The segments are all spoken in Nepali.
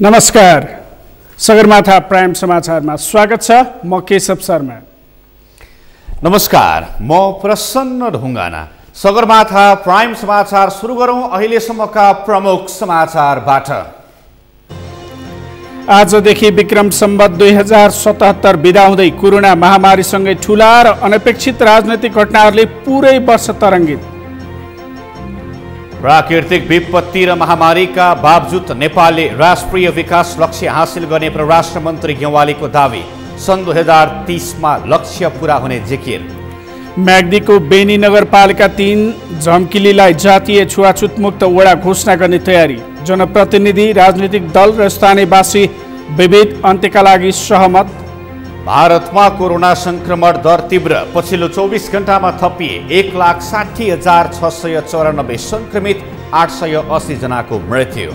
नमस्कार, सगरमाथा प्राइम समाचारमा स्वागत छ। म केशव शर्मा। नमस्कार, म प्रसन्न ढुङ्गाना। सगरमाथा प्राइम समाचार सुरु गरौँ अहिलेसम्मका प्रमुख समाचारबाट। आजदेखि विक्रम सम्वत 2077 बिदा हुँदै कोरोना महामारीसँगै ठूला र अनपेक्षित राजनैतिक घटनाहरूले पुरै वर्ष तरङ्गित। प्राकृतिक विपत्ति र महामारीका बावजुद नेपालले राष्ट्रिय विकास लक्ष्य हासिल गर्ने परराष्ट्र मन्त्री गेवालीको दावी। सन् 2030मा लक्ष्य पूरा हुने जिकिर। म्याग्दीको बेनी नगरपालिका 3 झम्किलीलाई जातीय छुवाछुत मुक्त वडा घोषणा गर्ने तयारी। जनप्रतिनिधि, राजनीतिक दल र स्थानीयवासी विविध अन्त्यका लागि सहमत। भारतमा कोरोना संक्रमण दर तीव्र। पछिल्लो 24 घण्टामा थपिए 1,60,694 संक्रमित, 880 जनाको मृत्यु।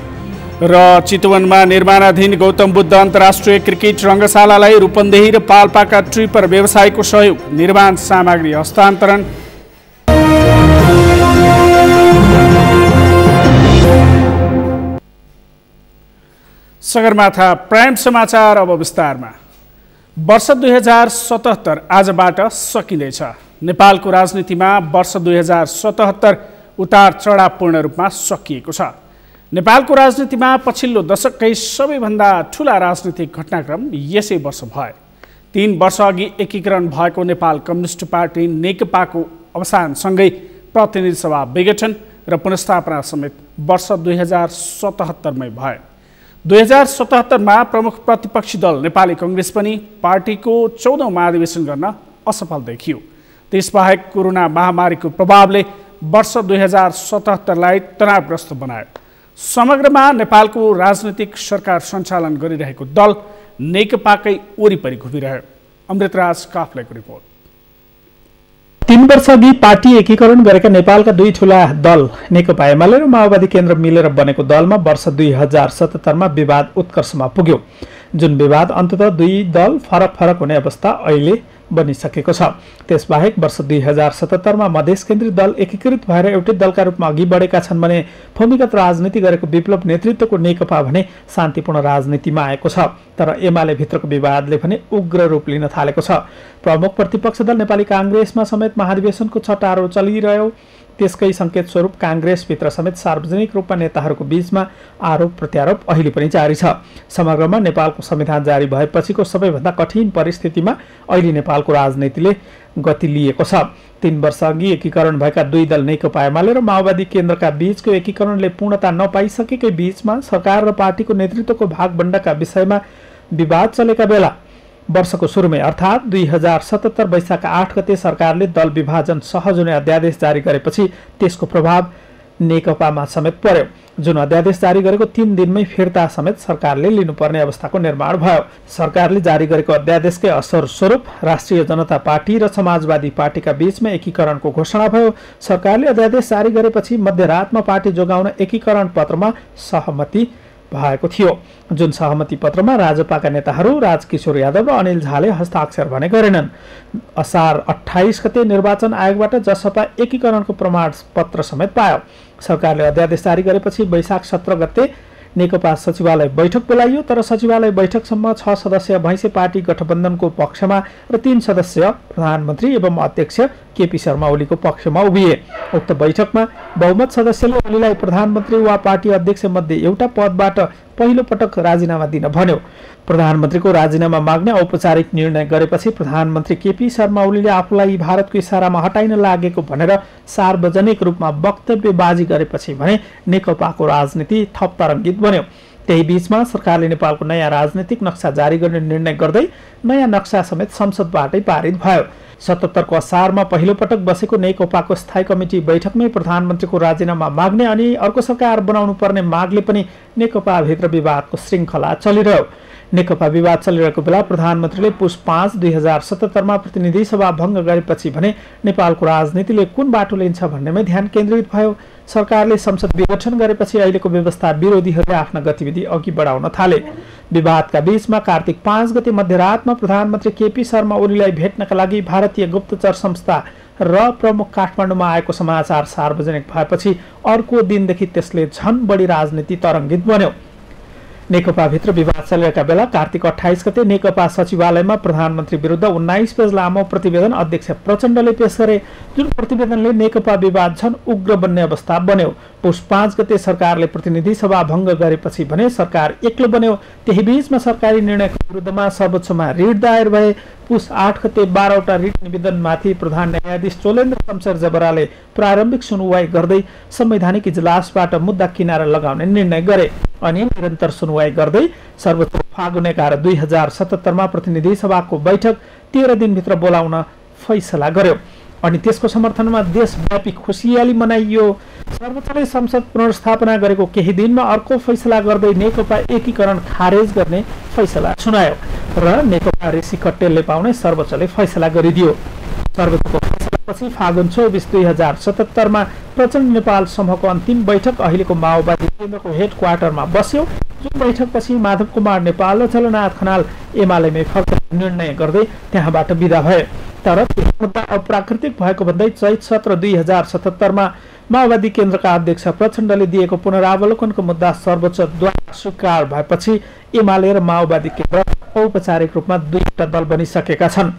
र चितवनमा निर्माणाधीन गौतम बुद्ध अन्तर्राष्ट्रिय क्रिकेट रङ्गशालालाई रूपन्देही र पाल्पाका ट्रिपर व्यवसायको सहयोग, निर्माण सामग्री हस्तान्तरण। सगरमाथा प्राइम समाचार अब विस्तारमा। वर्ष 2077 आजबाट सकिँदैछ। नेपालको राजनीतिमा वर्ष 2077 उतार चढाव पूर्ण रूपमा सकिएको छ। नेपालको राजनीतिमा पछिल्लो दशककै सबैभन्दा ठूला राजनीतिक घटनाक्रम यसै वर्ष भए। 3 वर्ष अघि एकीकरण भएको नेपाल कम्युनिस्ट पार्टी नेकपाको अवसानसँगै प्रतिनिधि सभा विघटन र पुनर्स्थापना समेत वर्ष 2077मै भए। 2077मा प्रमुख प्रतिपक्षी दल नेपाली कङ्ग्रेस पनि पार्टीको 14औं महाधिवेशन गर्न असफल देखियो। त्यसबाहेक कोरोना महामारीको प्रभावले वर्ष 2077लाई तनावग्रस्त बनायो। समग्रमा नेपालको राजनीतिक सरकार सञ्चालन गरिरहेको दल नेकपाकै वरिपरि घुमिरह्यो। अमृतराज काफ्लेको रिपोर्ट। 3 वर्ष अघि पार्टी एकीकरण गरेका नेपालका दुई ठूला दल नेकपा एमाले र माओवादी केन्द्र मिलेर बनेको दलमा वर्ष 2077मा विवाद उत्कर्षमा पुग्यो। जुन विवाद अन्ततः दुई दल फरक हुने अवस्था अहिले बनिसकेको छ। त्यसबाहेक वर्ष 2077मा मधेस केन्द्रित दल एकीकृत भएर एउटै दलका रूपमा अघि बढेका छन् भने भूमिगत राजनीति गरेको विप्लव नेतृत्वको नेकपा भने शान्तिपूर्ण राजनीतिमा आएको छ। तर एमाले भित्रको विवादले भने उग्र रूप लिन थालेको छ। प्रमुख प्रतिपक्ष दल नेपाली काङ्ग्रेसमा समेत महाधिवेशनको छटारो चलिरह्यो। त्यसकै संकेत स्वरूप काङ्ग्रेसभित्र समेत सार्वजनिक रूपमा नेताहरूको बीचमा आरोप प्रत्यारोप अहिले पनि जारी छ। समग्रमा नेपालको संविधान जारी भएपछिको सबैभन्दा कठिन परिस्थितिमा अहिले नेपालको राजनीतिले गति लिएको छ। 3 वर्ष अघि एकीकरण भएका दुई दल नेकपा एमाले र माओवादी केन्द्रका बीचको एकीकरणले पूर्णता नपाइसकेकै बीचमा सरकार र पार्टीको नेतृत्वको भागबण्डाका विषयमा विवाद चलेका बेला वर्षको सुरुमै अर्थात् 2077 वैशाख 8 गते सरकारले दल विभाजन सहज हुने अध्यादेश जारी गरेपछि त्यसको प्रभाव नेकपामा समेत पर्यो। जुन अध्यादेश जारी गरेको 3 दिनमै फिर्ता समेत सरकारले लिनुपर्ने अवस्थाको निर्माण भयो। सरकारले जारी गरेको अध्यादेशकै असर स्वरूप राष्ट्रिय जनता पार्टी र समाजवादी पार्टीका बीचमा एकीकरणको घोषणा भयो। सरकारले अध्यादेश जारी गरेपछि मध्यरातमा पार्टी जोगाउन एकीकरण पत्रमा सहमति भएको थियो। जुन सहमति पत्रमा राजपाका नेताहरू राजकिशोर यादव र अनिल झाले हस्ताक्षर भने गरेनन्। असार 28 गते निर्वाचन आयोगबाट जसपा एकीकरणको प्रमाण पत्र समेत पायो। सरकारले अध्यादेश जारी गरेपछि वैशाख 17 गते नेकपा सचिवालय बैठक बोलाइयो। तर सचिवालय बैठकसम्म 6 सदस्यीय भैँसे पार्टी गठबन्धनको पक्षमा र 3 सदस्य प्रधानमन्त्री एवं अध्यक्ष केपी शर्मा ओलीको पक्षमा उभिए। उक्त बैठकमा बहुमत सदस्यले ओलीलाई प्रधानमन्त्री वा पार्टी अध्यक्ष मध्ये एउटा पदबाट पहिलो पटक राजीनामा दिन भन्यो। प्रधानमन्त्रीको राजीनामा माग्ने औपचारिक निर्णय गरेपछि प्रधानमन्त्री केपी शर्मा ओलीले आफूलाई भारतको इसारामा हटाइन लागेको भनेर सार्वजनिक रूपमा वक्तव्यबाजी गरेपछि भने नेकपाको राजनीति थप तरङ्गित बन्यो। त्यही बीचमा सरकारले नेपालको नयाँ राजनीतिक नक्सा जारी गर्ने निर्णय गर्दै नयाँ नक्सा समेत संसदबाटै पारित भयो। 77 को असारमा पहिलो पटक बसेको नेकपाको स्थायी कमिटी बैठकमै प्रधानमन्त्रीको राजीनामा माग्ने अनि अर्को सरकार बनाउनु पर्ने मागले पनि नेकपा भित्र विवादको श्रृङ्खला चलिरह्यो। नेकपा विवाद चलिरहेको बेला प्रधानमन्त्रीले पुस 5 2077मा प्रतिनिधि सभा भङ्ग गरेपछि भने नेपालको राजनीतिले कुन बाटो लिन्छ भन्नेमै ध्यान केन्द्रित भयो। सरकारले संसद विघटन गरेपछि अहिलेको व्यवस्था विरोधीहरूले आफ्ना गतिविधि अघि बढाउन थाले। विवादका बीचमा कार्तिक 5 गते मध्यरातमा प्रधानमन्त्री केपी शर्मा ओलीलाई भेट्नका लागि भारतीय गुप्तचर संस्था र प्रमुख काठमाडौँमा आएको समाचार सार्वजनिक भएपछि अर्को दिनदेखि त्यसले झन बढी राजनीति तरङ्गित बन्यो। नेकपाभित्र विवाद चलिरहेका बेला कार्तिक 28 गते नेकपा सचिवालयमा प्रधानमन्त्री विरुद्ध 19 पेज लामो प्रतिवेदन अध्यक्ष प्रचण्डले पेश गरे। जुन प्रतिवेदनले नेकपा विवाद झन उग्र बन्ने अवस्था बन्यो। पुस 5 गते सरकारले प्रतिनिधि सभा भङ्ग गरेपछि भने सरकार एक्लो बन्यो। त्यही बीचमा सरकारी निर्णयको विरुद्धमा सर्वोच्चमा रिट दायर भए। पुस 8 गते 12वटा रिट निवेदनमाथि प्रधान न्यायाधीश चोलेन्द्र शमशेर जबराले प्रारम्भिक सुनवाई गर्दै संवैधानिक इजलासबाट मुद्दा किनारा लगाउने निर्णय गरे। अनि निरन्तर सुनवाई गर्दै सर्वोच्च फागुन 11 2077 मा प्रतिनिधि सभाको बैठक 13 दिनभित्र बोलाउन फैसला गर्यो। अनि त्यसको समर्थनमा देशव्यापी खुसियाली मनाइयो। सर्वोच्चले संसद पुनर्स्थापना गरेको केही दिनमा अर्को फैसला गर्दै नेकपा एकीकरण खारेज गर्ने फैसला सुनायो र नेकपा ऋषि कट्टेलले पाउने सर्वोच्चले फैसला गरिदियो। सर्वोच्चको फैसलापछि फागुन 24 2077 मा प्रचण्ड नेपाल समूहको अन्तिम बैठक अहिलेको माओवादी केन्द्रको हेड क्वार्टरमा बस्यो। जुन बैठकपछि माधव कुमार नेपाल र झलनाथ खनाल एमालेमै फर्कने निर्णय गर्दै त्यहाँबाट विदा भए। तर त्यो मुद्दा अप्राकृतिक भएको भन्दै चैत 17 2077 मा माओवादी केन्द्रका अध्यक्ष प्रचण्डले दिएको पुनरावलोकनको मुद्दा सर्वोच्चद्वारा स्वीकार भएपछि एमाले र माओवादी केन्द्र औपचारिक रूपमा दुईवटा दल बनिसकेका छन्।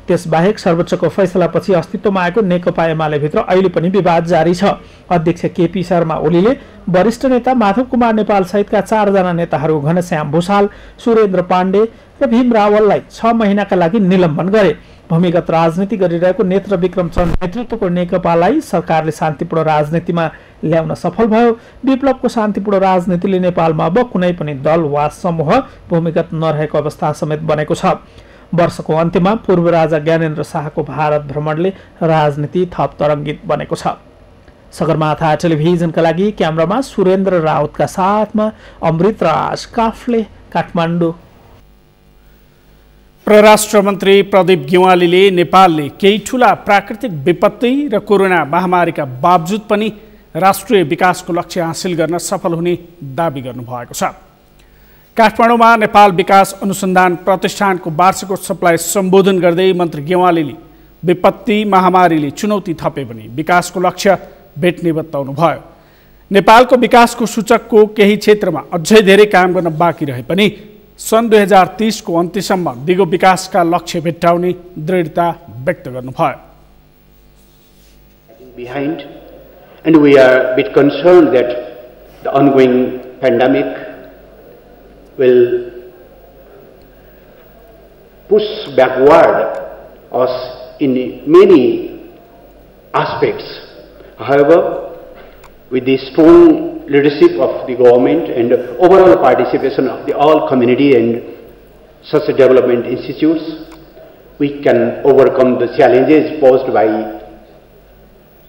त्यसबाहेक सर्वोच्चको फैसलापछि अस्तित्वमा आएको नेकपा एमाले भित्र अहिले पनि विवाद जारी छ। अध्यक्ष केपी शर्मा ओलीले वरिष्ठ नेता माधव कुमार नेपाल सहितका 4 जना नेताहरू घनश्याम भूषाल, सुरेन्द्र पाण्डे र भीम रावललाई 6 महिनाका लागि निलम्बन गरे। भूमिगत राजनीति गरिरहेको नेत्र विक्रम चन्द नेतृत्वको नेकपालाई सरकारले शान्तिपूर्ण राजनीतिमा ल्याउन सफल भयो। विप्लवको शान्तिपूर्ण राजनीतिले नेपालमा अब कुनै पनि दल वा समूह भूमिगत नरहेको अवस्था समेत बनेको छ। वर्षको अन्त्यमा पूर्व राजा ज्ञानेन्द्र शाहको भारत भ्रमणले राजनीति थप तरङ्गित बनेको छ। सगरमाथा टेलिभिजनका लागि क्यामेरामा सुरेन्द्र राउतका साथमा अमृत राज काफले, काठमाडौँ। परराष्ट्र मन्त्री प्रदीप गेवालीले नेपालले केही ठूला प्राकृतिक विपत्ति र कोरोना महामारीका बावजुद पनि राष्ट्रिय विकासको लक्ष्य हासिल गर्न सफल हुने दाबी गर्नुभएको छ। काठमाडौँमा नेपाल विकास अनुसन्धान प्रतिष्ठानको वार्षिकोत्सवलाई सम्बोधन गर्दै मन्त्री गेवालीले विपत्ति महामारीले चुनौती थपे पनि विकासको लक्ष्य भेट्ने बताउनुभयो। नेपालको विकासको सूचकको केही क्षेत्रमा अझै धेरै काम गर्न बाँकी रहे पनि सन् 2030 को अन्त्यसम्म दिगो विकासका लक्ष्य भेट्टाउने दृढता व्यक्त गर्नुभयो। Behind, and we are a bit concerned that the ongoing pandemic will push backward us in many aspects. However, with the strong leadership of the government and overall participation of the all community and such development institutes, we can overcome the challenges posed by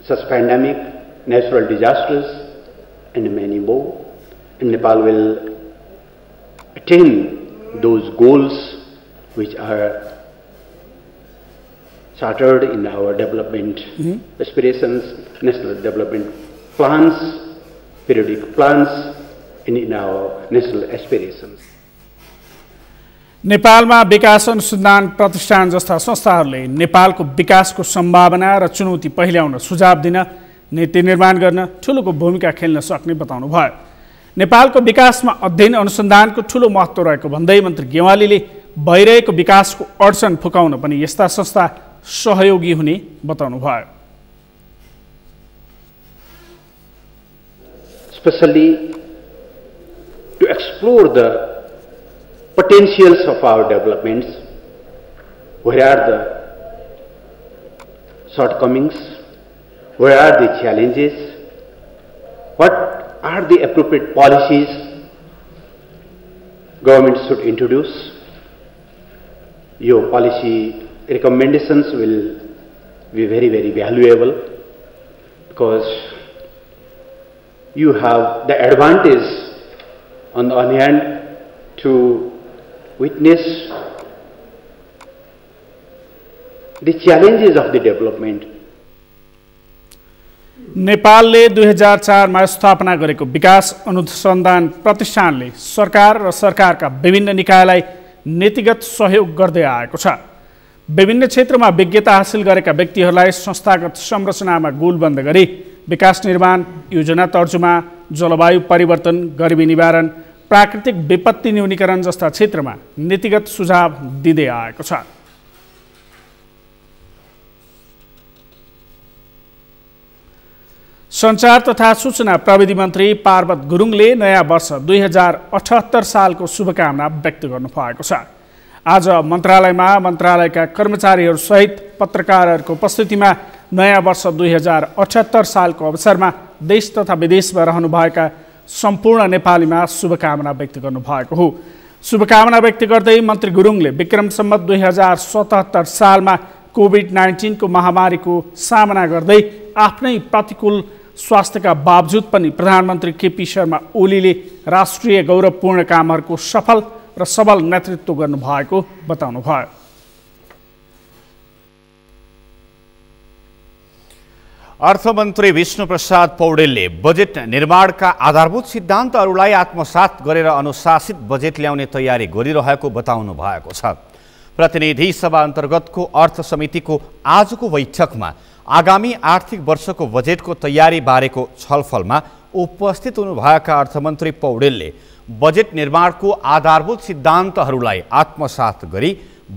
such pandemic, natural disasters, and many more. And Nepal will attain those goals which are chartered in our development aspirations, national development plans, periodic plans, and in our national aspirations. नेपालमा विकास अनुसन्धान प्रतिष्ठान जस्ता संस्थाहरूले नेपालको विकासको सम्भावना र चुनौती पहिल्याउन सुझाव दिन, नीति निर्माण गर्न ठूलो भूमिका खेल्न सक्ने बताउनुभयो। नेपालको विकासमा अध्ययन अनुसन्धानको ठूलो महत्त्व रहेको भन्दै मन्त्री गेवालीले भइरहेको विकासको अडचन फुकाउन पनि यस्ता संस्था सहयोगी हुने बताउनुभयो। Especially to explore the potentials of our developments, where are the shortcomings, where are the challenges, what are the appropriate policies government should introduce. Your policy recommendations will be very, very valuable, because you have the advantage on the one hand to witness the challenges of the development. नेपालले 2004 मा स्थापना गरेको विकास अनुसन्धान प्रतिष्ठानले सरकार र सरकारका विभिन्न निकायलाई नीतिगत सहयोग गर्दै आएको छ। विभिन्न क्षेत्रमा विज्ञता हासिल गरेका व्यक्तिहरूलाई संस्थागत संरचनामा गोलबन्द गरी विकास निर्माण, योजना तर्जुमा, जलवायु परिवर्तन, गरिबी निवारण, प्राकृतिक विपत्ति न्यूनीकरण जस्ता क्षेत्रमा नीतिगत सुझाव दिँदै आएको छ। सञ्चार तथा सूचना प्रविधि मन्त्री पार्वत गुरुङले नयाँ वर्ष 2078 सालको शुभकामना व्यक्त गर्नुभएको छ। आज मन्त्रालयमा मन्त्रालयका कर्मचारीहरूसहित पत्रकारहरूको उपस्थितिमा नयाँ वर्ष 2078 सालको अवसरमा देश तथा विदेशमा रहनुभएका सम्पूर्ण नेपालीमा शुभकामना व्यक्त गर्नुभएको हो। शुभकामना व्यक्त गर्दै मन्त्री गुरुङले विक्रम सम्वत 2077 सालमा कोभिड-19 को महामारीको सामना गर्दै आफ्नै प्रतिकूल स्वास्थ्यका बावजुद पनि प्रधानमन्त्री केपी शर्मा ओलीले राष्ट्रिय गौरवपूर्ण कामहरूको सफल र सबल नेतृत्व गर्नुभएको बताउनुभयो। अर्थमन्त्री विष्णुप्रसाद पौडेलले बजेट निर्माणका आधारभूत सिद्धान्तहरूलाई आत्मसात गरेर अनुशासित बजेट ल्याउने तयारी गरिरहेको बताउनु भएको छ। प्रतिनिधि सभा अन्तर्गतको अर्थ समितिको आजको बैठकमा आगामी आर्थिक वर्षको बजेटको तयारी बारेको छलफलमा उपस्थित हुनुभएका अर्थमन्त्री पौडेलले बजेट निर्माणको आधारभूत सिद्धान्तहरूलाई आत्मसात गरी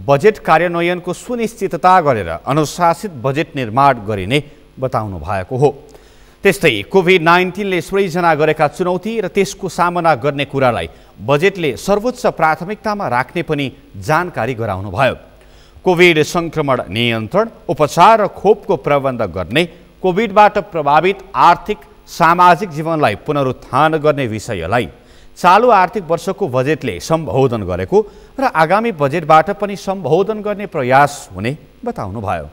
बजेट कार्यान्वयनको सुनिश्चितता गरेर अनुशासित बजेट निर्माण गरिने बताउनु भएको हो। त्यस्तै कोभिड-19ले सृजना गरेका चुनौती र त्यसको सामना गर्ने कुरालाई बजेटले सर्वोच्च प्राथमिकतामा राख्ने पनि जानकारी गराउनुभयो। कोभिड संक्रमण नियन्त्रण, उपचार र खोपको प्रबन्ध गर्ने, कोभिडबाट प्रभावित आर्थिक सामाजिक जीवनलाई पुनरुत्थान गर्ने विषयलाई चालु आर्थिक वर्षको बजेटले सम्बोधन गरेको र आगामी बजेटबाट पनि सम्बोधन गर्ने प्रयास हुने बताउनुभयो।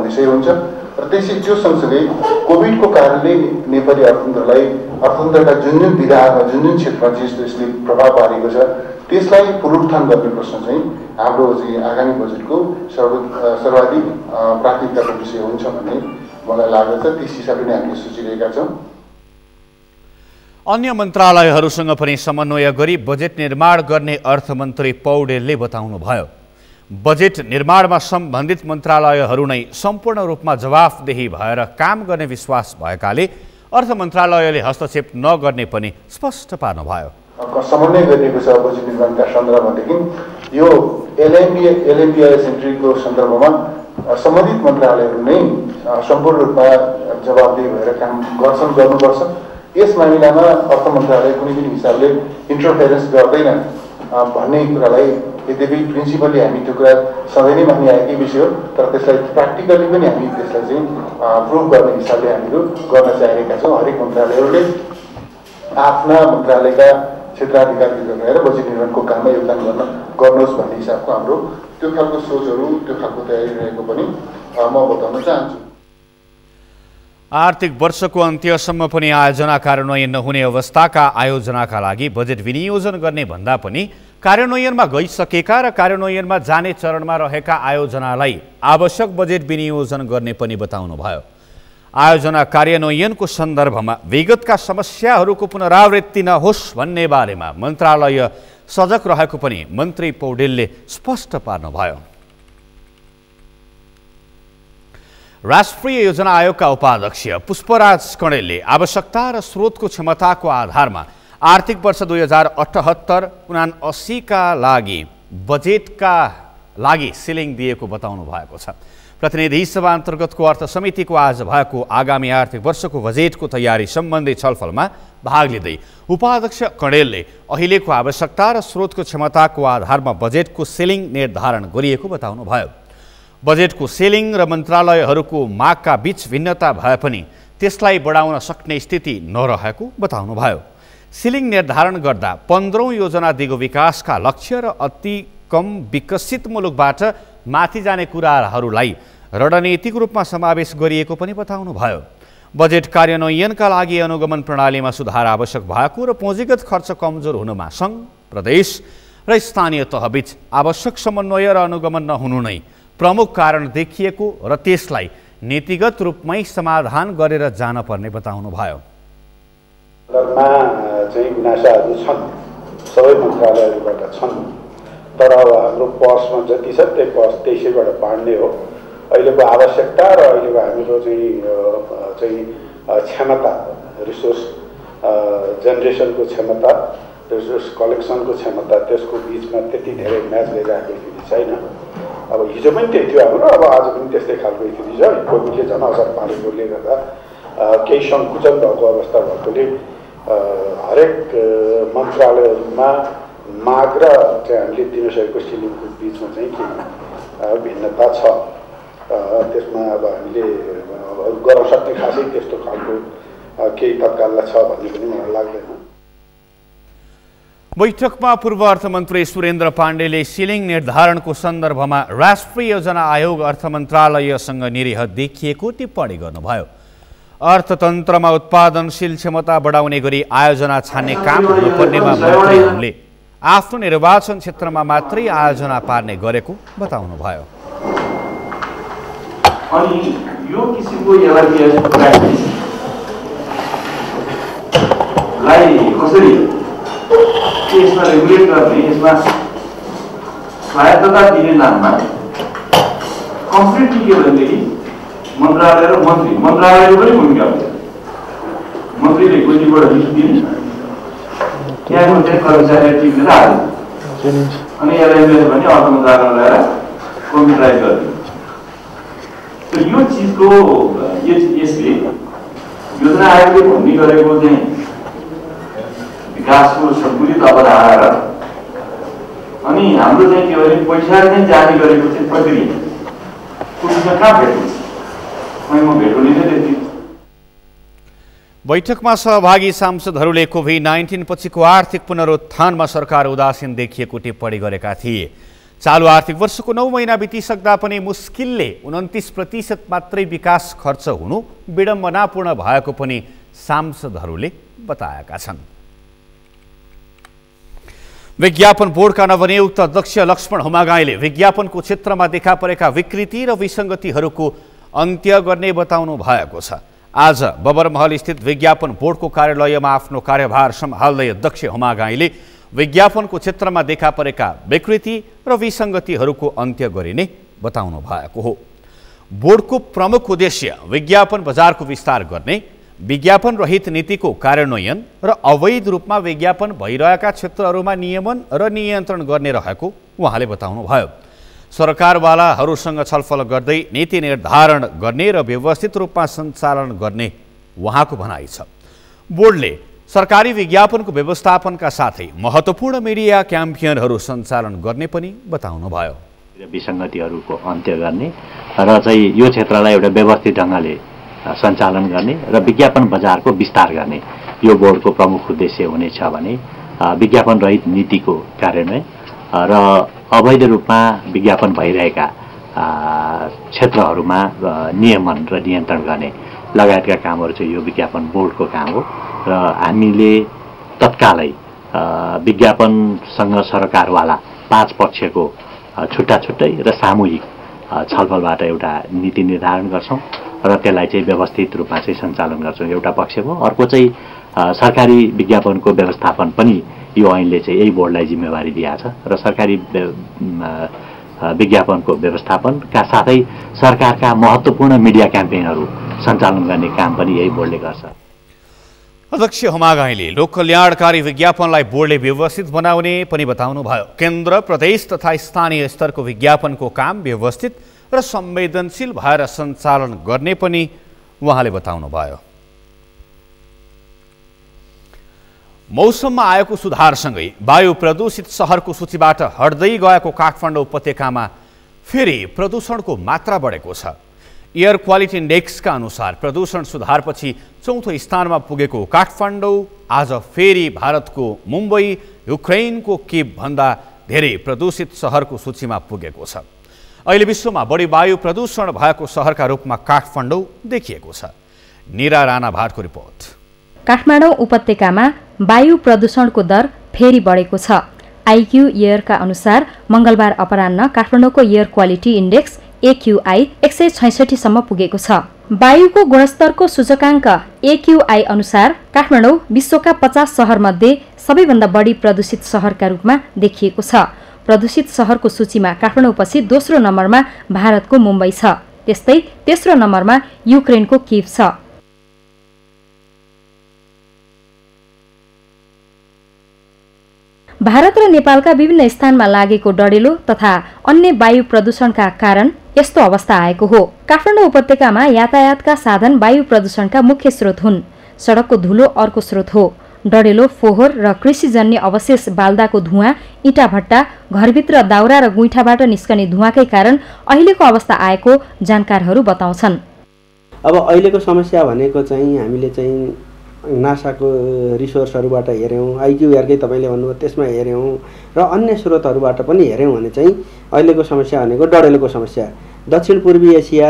विषय हुन्छ र त्यसै त्यो सँगसँगै कोभिडको कारणले नेपाली अर्थतन्त्रका जुन विधामा जुन क्षेत्रमा त्यसले प्रभाव पारेको छ त्यसलाई पुनरुत्थान गर्ने प्रश्न चाहिँ हाम्रो आगामी बजेटको सर्वाधिक प्राथमिकताको विषय हुन्छ भन्ने मलाई लाग्दछ। त्यस हिसाबले नै हामीले सोचिरहेका छौँ। अन्य मन्त्रालयहरूसँग पनि समन्वय गरी बजेट निर्माण गर्ने अर्थमन्त्री पौडेलले बताउनुभयो। बजेट निर्माणमा सम्बन्धित मन्त्रालयहरू नै सम्पूर्ण रूपमा जवाफदेही भएर काम गर्ने विश्वास भएकाले अर्थ मन्त्रालयले हस्तक्षेप नगर्ने पनि स्पष्ट पार्नुभयो। समन्वय गरिएको छ बजेट निर्माणका सन्दर्भदेखि यो एलएमपिआई सेन्ट्रीको सन्दर्भमा सम्बन्धित मन्त्रालयहरू नै सम्पूर्ण रूपमा जवाफदेही भएर काम गर्नुपर्छ। यस मामिलामा अर्थ मन्त्रालय कुनै पनि हिसाबले इन्टरफेरेन्स गर्दैन भन्ने कुरालाई यद्यपि प्रिन्सिपली हामी त्यो कुरा सधैँ नै मानिआएकै विषय हो, तर त्यसलाई प्र्याक्टिकली पनि हामी त्यसलाई चाहिँ प्रुभ गर्ने हिसाबले हामीहरू गर्न चाहिरहेका छौँ। हरेक मन्त्रालयहरूले आफ्ना मन्त्रालयका क्षेत्राधिकारभित्र रहेर बजेट निर्माणको काममा योगदान गर्नुहोस् भन्ने हिसाबको हाम्रो त्यो खालको सोचहरू त्यो खालको तयारी रहेको पनि म बताउन चाहन्छु। आर्थिक वर्षको अन्त्यसम्म पनि आयोजना कार्यान्वयन नहुने अवस्थाका आयोजनाका लागि बजेट विनियोजन गर्ने भन्दा पनि कार्यान्वयनमा गइसकेका र कार्यान्वयनमा जाने चरणमा रहेका आयोजनालाई आवश्यक बजेट विनियोजन गर्ने पनि बताउनुभयो। आयोजना कार्यान्वयनको सन्दर्भमा विगतका समस्याहरूको पुनरावृत्ति नहोस् भन्ने बारेमा मन्त्रालय सजग रहेको पनि मन्त्री पौडेलले स्पष्ट पार्नुभयो। राष्ट्रिय योजना आयोगका उपाध्यक्ष पुष्पराज कणेलले आवश्यकता र स्रोतको क्षमताको आधारमा आर्थिक वर्ष 2078-79 का लागि बजेटका लागि सिलिङ दिएको बताउनु भएको छ। प्रतिनिधि सभा अन्तर्गतको अर्थ समितिको आज भएको आगामी आर्थिक वर्षको बजेटको तयारी सम्बन्धी छलफलमा भाग लिँदै उपाध्यक्ष कणेलले अहिलेको आवश्यकता र स्रोतको क्षमताको आधारमा बजेटको सिलिङ निर्धारण गरिएको बताउनुभयो। बजेटको सिलिङ र मन्त्रालयहरूको मागका बीच भिन्नता भए पनि त्यसलाई बढाउन सक्ने स्थिति नरहेको बताउनुभयो। सिलिङ निर्धारण गर्दा 15औं योजना दिगो विकासका लक्ष्य र अति कम विकसित मुलुकबाट माथि जाने कुराहरूलाई रणनीतिक रूपमा समावेश गरिएको पनि बताउनुभयो। बजेट कार्यान्वयनका लागि अनुगमन प्रणालीमा सुधार आवश्यक भएको र पुँजीगत खर्च कमजोर हुनुमा सङ्घ, प्रदेश र स्थानीय तहबीच आवश्यक समन्वय र अनुगमन नहुनु नै प्रमुख कारण देखिएको र त्यसलाई नीतिगत रूपमै समाधान गरेर जान पर्ने बताउनुभयो। चाहिँ गुनासाहरू छन्, सबै मन्त्रालयहरूबाट छन्, तर अब हाम्रो पसमा जति छ त्यही पस त्यसैबाट बाँड्ने हो अहिलेको आवश्यकता र अहिलेको हाम्रो चाहिँ क्षमता, रिसोर्स जेनेरेसनको क्षमता, रिसोर्स कलेक्सनको क्षमता, त्यसको बिचमा त्यति धेरै म्याच भइरहेको स्थिति छैन। अब हिजो पनि त्यही थियो हाम्रो, अब आज पनि त्यस्तै खालको स्थिति छ। कोभिडले झन् असर पारेकोले गर्दा केही सङ्कुचन भएको अवस्था भएकोले हरेक मन्त्रालयहरूमा माग र चाहिँ हामीले दिन सकेको सिलिङको बिचमा चाहिँ केही भिन्नता छ। त्यसमा अब हामीले गर्न सक्ने खासै त्यस्तो खालको केही तत्काललाई छ भन्ने पनि मलाई लाग्दैन। बैठकमा पूर्व अर्थमन्त्री सुरेन्द्र पाण्डेले सिलिङ निर्धारणको सन्दर्भमा राष्ट्रिय योजना आयोग अर्थ मन्त्रालयसँग निरीह देखिएको टिप्पणी गर्नुभयो। अर्थतन्त्रमा उत्पादनशील क्षमता बढाउने गरी आयोजना छान्ने काम हुनुपर्नेमा मन्त्रीहरूले आफ्नो निर्वाचन क्षेत्रमा मात्रै आयोजना पार्ने गरेको बताउनुभयो। अनि यो किसिमको प्र्याक्टिसलाई कसरी यसमा रेगुलेट गर्ने, यसमा स्वायत्तता दिने नाममा कम्प्लिटली के भनेदेखि मन्त्रालय र मन्त्रालयको पनि भूमिका हुन्छ। मन्त्रीले कोहीबाट लिस्ट दिने, त्यहाँको चाहिँ कर्मचारी टिपेर हाल्ने, अनि एलएमएस भने अर्थ मन्त्रालयमा ल्याएर कम्प्युटराइज गर्ने। यो चिजको यसले योजना आयोगले भन्ने गरेको चाहिँ विकासको सन्तुलित अवधारणा अनि हाम्रो चाहिँ के भने पैसा चाहिँ जाने गरेको चाहिँ प्रक्रिया कुनै कहाँ भेट्नु म भेट्ने चाहिँ त्यति। बैठकमा सहभागी सांसदहरूले कोभिड-19 पछिको आर्थिक पुनरुत्थानमा सरकार उदासीन देखिएको टिप्पणी गरेका थिए। चालु आर्थिक वर्षको 9 महिना बितिसक्दा पनि मुस्किलले 29% मात्रै विकास खर्च हुनु विडम्बनापूर्ण भएको पनि सांसदहरूले बताएका छन्। विज्ञापन बोर्डका नवनियुक्त अध्यक्ष लक्ष्मण हुमागाईले विज्ञापनको क्षेत्रमा देखा परेका विकृति र विसङ्गतिहरूको अन्त्य गर्ने बताउनु भएको छ। आज बबरमहल स्थित विज्ञापन बोर्डको कार्यालयमा आफ्नो कार्यभार सम्हाल्दै अध्यक्ष हुमागाईले विज्ञापनको क्षेत्रमा देखा परेका विकृति र विसङ्गतिहरूको अन्त्य गरिने बताउनु भएको हो। बोर्डको प्रमुख उद्देश्य विज्ञापन बजारको विस्तार गर्ने, विज्ञापन रहित नीतिको कार्यान्वयन र अवैध रूपमा विज्ञापन भइरहेका क्षेत्रहरूमा नियमन र नियन्त्रण गर्ने रहेको उहाँले बताउनुभयो। सरकारवालाहरूसँग छलफल गर्दै नीति निर्धारण गर्ने र व्यवस्थित रूपमा सञ्चालन गर्ने उहाँको भनाइ छ। बोर्डले सरकारी विज्ञापनको व्यवस्थापनका साथै महत्त्वपूर्ण मिडिया क्याम्पेनहरू सञ्चालन गर्ने पनि बताउनुभयो। विसङ्गतिहरूको अन्त्य गर्ने र चाहिँ यो क्षेत्रलाई एउटा व्यवस्थित ढङ्गले सञ्चालन गर्ने र विज्ञापन बजारको विस्तार गर्ने यो बोर्डको प्रमुख उद्देश्य हुनेछ भने विज्ञापन रहित नीतिको कार्यान्वयन र अवैध रूपमा विज्ञापन भइरहेका क्षेत्रहरूमा नियमन र नियन्त्रण गर्ने लगायतका कामहरू चाहिँ यो विज्ञापन बोर्डको काम हो। र हामीले तत्कालै विज्ञापनसँग सरकारवाला 5 पक्षको छुट्टा छुट्टै र सामूहिक छलफलबाट एउटा नीति निर्धारण गर्छौँ र त्यसलाई चाहिँ व्यवस्थित रूपमा चाहिँ सञ्चालन गर्छौँ एउटा पक्षको। अर्को चाहिँ सरकारी विज्ञापनको व्यवस्थापन पनि यो ऐनले चाहिँ यही बोर्डलाई जिम्मेवारी दिएको छ र सरकारी विज्ञापनको व्यवस्थापनका साथै सरकारका महत्त्वपूर्ण मिडिया क्याम्पेनहरू सञ्चालन गर्ने काम पनि यही बोर्डले गर्छ। अध्यक्ष हुमागाईले लोक कल्याणकारी विज्ञापनलाई बोर्डले व्यवस्थित बनाउने पनि बताउनुभयो। केन्द्र, प्रदेश तथा स्थानीय स्तरको विज्ञापनको काम व्यवस्थित र संवेदनशील भएर सञ्चालन गर्ने पनि उहाँले बताउनुभयो। मौसममा आएको सुधारसँगै वायु प्रदूषित सहरको सूचीबाट हट्दै गएको काठमाडौँ उपत्यकामा फेरि प्रदूषणको मात्रा बढेको छ। एयर क्वालिटी इन्डेक्सका अनुसार प्रदूषण सुधारपछि चौथो स्थानमा पुगेको काठमाडौँ आज फेरि भारतको मुम्बई, युक्रेनको किभ भन्दा धेरै प्रदूषित सहरको सूचीमा पुगेको छ। अहिले विश्वमा बढी वायु प्रदूषण भएको सहरका रूपमा काठमाडौँ देखिएको छ। निरा राणा भाटको रिपोर्ट। काठमाडौँ उपत्यकामा वायु प्रदूषणको दर फेरि बढेको छ। आइक्यू एयरका अनुसार मंगलबार अपराह्न काठमाडौँको एयर क्वालिटी इन्डेक्स AQI 166 सम्म पुगेको छ। वायुको गुणस्तरको सूचकाङ्क AQI अनुसार काठमाडौँ विश्वका 50 सहरमध्ये सबैभन्दा बढी प्रदूषित सहरका रूपमा देखिएको छ। प्रदूषित सहरको सूचीमा काठमाडौँपछि दोस्रो नम्बरमा भारतको मुम्बई छ। त्यस्तै तेस्रो नम्बरमा युक्रेनको किभ छ। भारत र नेपालका विभिन्न स्थानमा लागेको डढेलो तथा अन्य वायु प्रदूषणका कारण यस्तो अवस्था आएको हो। काठमाडौँ उपत्यकामा यातायातका साधन वायु प्रदूषणका मुख्य स्रोत हुन्। सडकको धुलो अर्को स्रोत हो। डढेलो, फोहोर र कृषिजन्य अवशेष बाल्दाको धुवाँ, इँटा भट्टा, घरभित्र दाउरा र गुइठाबाट निस्कने धुवाकै कारण अहिलेको अवस्था आएको जानकारहरू बताउँछन्। अब अहिलेको समस्या भनेको चाहिँ हामीले चाहिँ नासाको रिसोर्सहरूबाट हेऱ्यौँ, आइक्युआरकै तपाईँले भन्नुभयो त्यसमा हेऱ्यौँ र अन्य स्रोतहरूबाट पनि हेऱ्यौँ भने चाहिँ अहिलेको समस्या भनेको डढेलोको समस्या। दक्षिण पूर्वी एसिया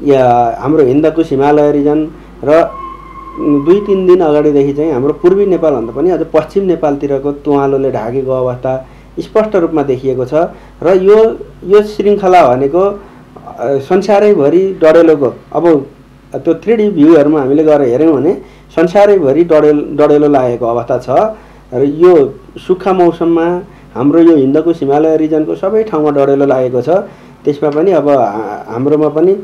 या हाम्रो हिन्दकुश हिमालय रिजन र 2-3 दिन अगाडिदेखि चाहिँ हाम्रो पूर्वी नेपालभन्दा पनि अझ पश्चिम नेपालतिरको तुवालोले ढाकेको अवस्था स्पष्ट रूपमा देखिएको छ र यो श्रृङ्खला भनेको संसारैभरि डढेलोको अब त्यो 3D भ्यूहरूमा हामीले गएर हेऱ्यौँ भने संसारैभरि डढेलो लागेको अवस्था छ र यो सुक्खा मौसममा हाम्रो यो हिन्दकुश हिमालय रिजनको सबै ठाउँमा डढेलो लागेको छ। त्यसमा पनि अब हाम्रोमा पनि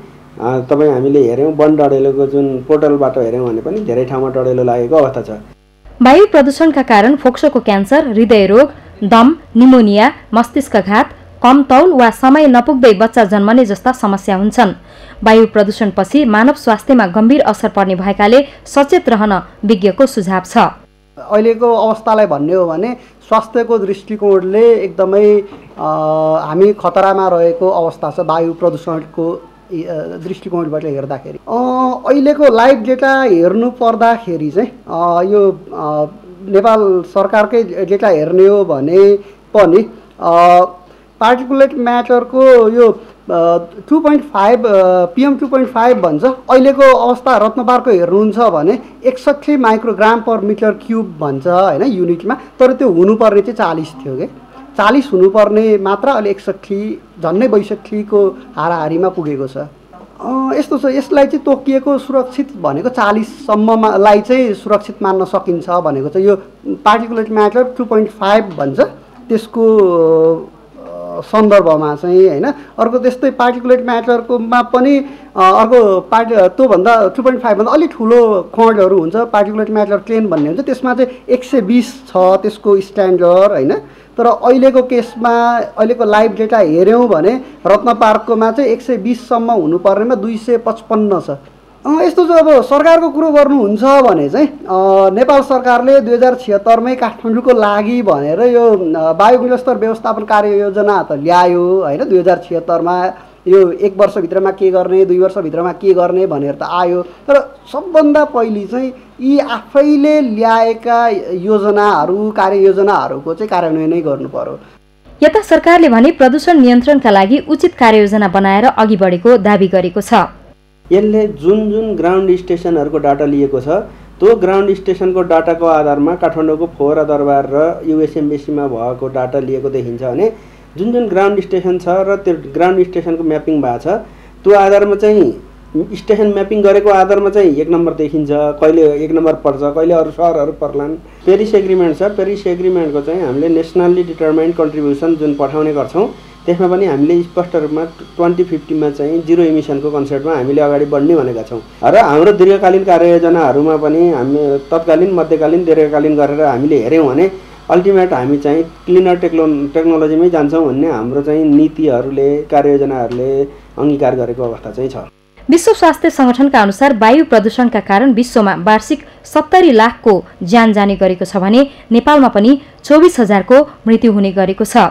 तपाईँ हामीले हेऱ्यौँ वन डढेलोको जुन पोर्टलबाट हेऱ्यौँ भने पनि धेरै ठाउँमा डढेलो लागेको अवस्था छ। वायु प्रदूषणका कारण फोक्सोको क्यान्सर, हृदयरोग, दम, निमोनिया, मस्तिष्कघात, कम तौल वा समय नपुग्दै बच्चा जन्मने जस्ता समस्या हुन्छन्। वायु प्रदूषणपछि मानव स्वास्थ्यमा गम्भीर असर पर्ने भएकाले सचेत रहन विज्ञको सुझाव छ। अहिलेको अवस्थालाई भन्ने हो भने स्वास्थ्यको दृष्टिकोणले एकदमै हामी खतरामा रहेको अवस्था छ। वायु प्रदूषणको दृष्टिकोणबाट हेर्दाखेरि अहिलेको लाइभ डेटा हेर्नु पर्दाखेरि चाहिँ यो नेपाल सरकारकै डेटा हेर्ने हो भने पनि पार्टिकुलेट म्याटरको यो 2.5 PM 2.5 भन्छ। अहिलेको अवस्था रत्नपारको हेर्नुहुन्छ भने 61 माइक्रोग्राम पर मिटर क्युब भन्छ हैन युनिटमा, तर त्यो हुनुपर्ने चाहिँ 40 थियो के। 40 हुनुपर्ने मात्रा अहिले 61 झन्नै 62 को हाराहारीमा पुगेको छ। यस्तो छ, यसलाई चाहिँ तोकिएको सुरक्षित भनेको 40 सम्मलाई चाहिँ सुरक्षित मान्न सकिन्छ भनेको चाहिँ यो पार्टिकुलेट म्याटर 2.5 भन्छ त्यसको सन्दर्भमा चाहिँ हैन। अर्को त्यस्तै पार्टिकुलेट म्याटरकोमा पनि अर्को त्योभन्दा 2.5 भन्दा अलि ठुलो खण्डहरू हुन्छ, पार्टिकुलेट म्याटर 10 भन्ने हुन्छ, त्यसमा चाहिँ 120 छ त्यसको स्ट्यान्डर्ड हैन। तर अहिलेको केसमा अहिलेको लाइभ डेटा हेऱ्यौँ भने रत्नपार्ककोमा चाहिँ 120 सम्म हुनुपर्नेमा 255 छ। यस्तो चाहिँ अब सरकारको कुरो गर्नुहुन्छ भने चाहिँ नेपाल सरकारले 2076 मै काठमाडौँको लागि भनेर यो वायु गुणस्तर व्यवस्थापन कार्ययोजना त ल्यायो हैन। 2076 मा यो 1 वर्षभित्रमा के गर्ने, 2 वर्षभित्रमा के गर्ने भनेर त आयो। तर सबभन्दा पहिले चाहिँ यी आफैले ल्याएका योजनाहरू कार्ययोजनाहरूको चाहिँ कार्यान्वयनै गर्नु पर्यो। यता सरकारले भने प्रदूषण नियन्त्रणका लागि उचित कार्ययोजना बनाएर अघि बढेको दाबी गरेको छ। यसले जुन ग्राउन्ड स्टेसनहरूको डाटा लिएको छ त्यो ग्राउन्ड स्टेसनको डाटाको आधारमा काठमाडौँको फोहरा दरबार र युएस एम्बेसीमा भएको डाटा लिएको देखिन्छ भने जुन ग्राउन्ड स्टेसन छ र त्यो ग्राउन्ड स्टेसनको म्यापिङ भएको छ त्यो आधारमा चाहिँ स्टेसन म्यापिङ गरेको आधारमा चाहिँ 1 नम्बर देखिन्छ, कहिले 1 नम्बर पर्छ, कहिले अरू सहरहरू पर्लान्। पेरिस एग्रिमेन्ट छ, पेरिस एग्रिमेन्टको चाहिँ हामीले नेसनल्ली डिटरमाइन्ड कन्ट्रिब्युसन जुन पठाउने गर्छौँ त्यसमा पनि हामीले स्पष्ट रूपमा 2050 मा चाहिँ जिरो इमिसनको कन्सेप्टमा हामीले अगाडि बढ्ने भनेका छौँ र हाम्रो दीर्घकालीन कार्ययोजनाहरूमा पनि हामी तत्कालीन, मध्यकालीन, दीर्घकालीन गरेर हामीले हेऱ्यौँ भने अल्टिमेट हामी चाहिँ क्लिनर टेक्नोलोजीमै जान्छौँ भन्ने हाम्रो चाहिँ नीतिहरूले कार्ययोजनाहरूले अङ्गीकार गरेको अवस्था चाहिँ छ। विश्व स्वास्थ्य संगठनका अनुसार वायु प्रदूषणका कारण विश्वमा वार्षिक 70 लाखको ज्यान जाने गरेको छ भने नेपालमा पनि 24,000 को मृत्यु हुने गरेको छ।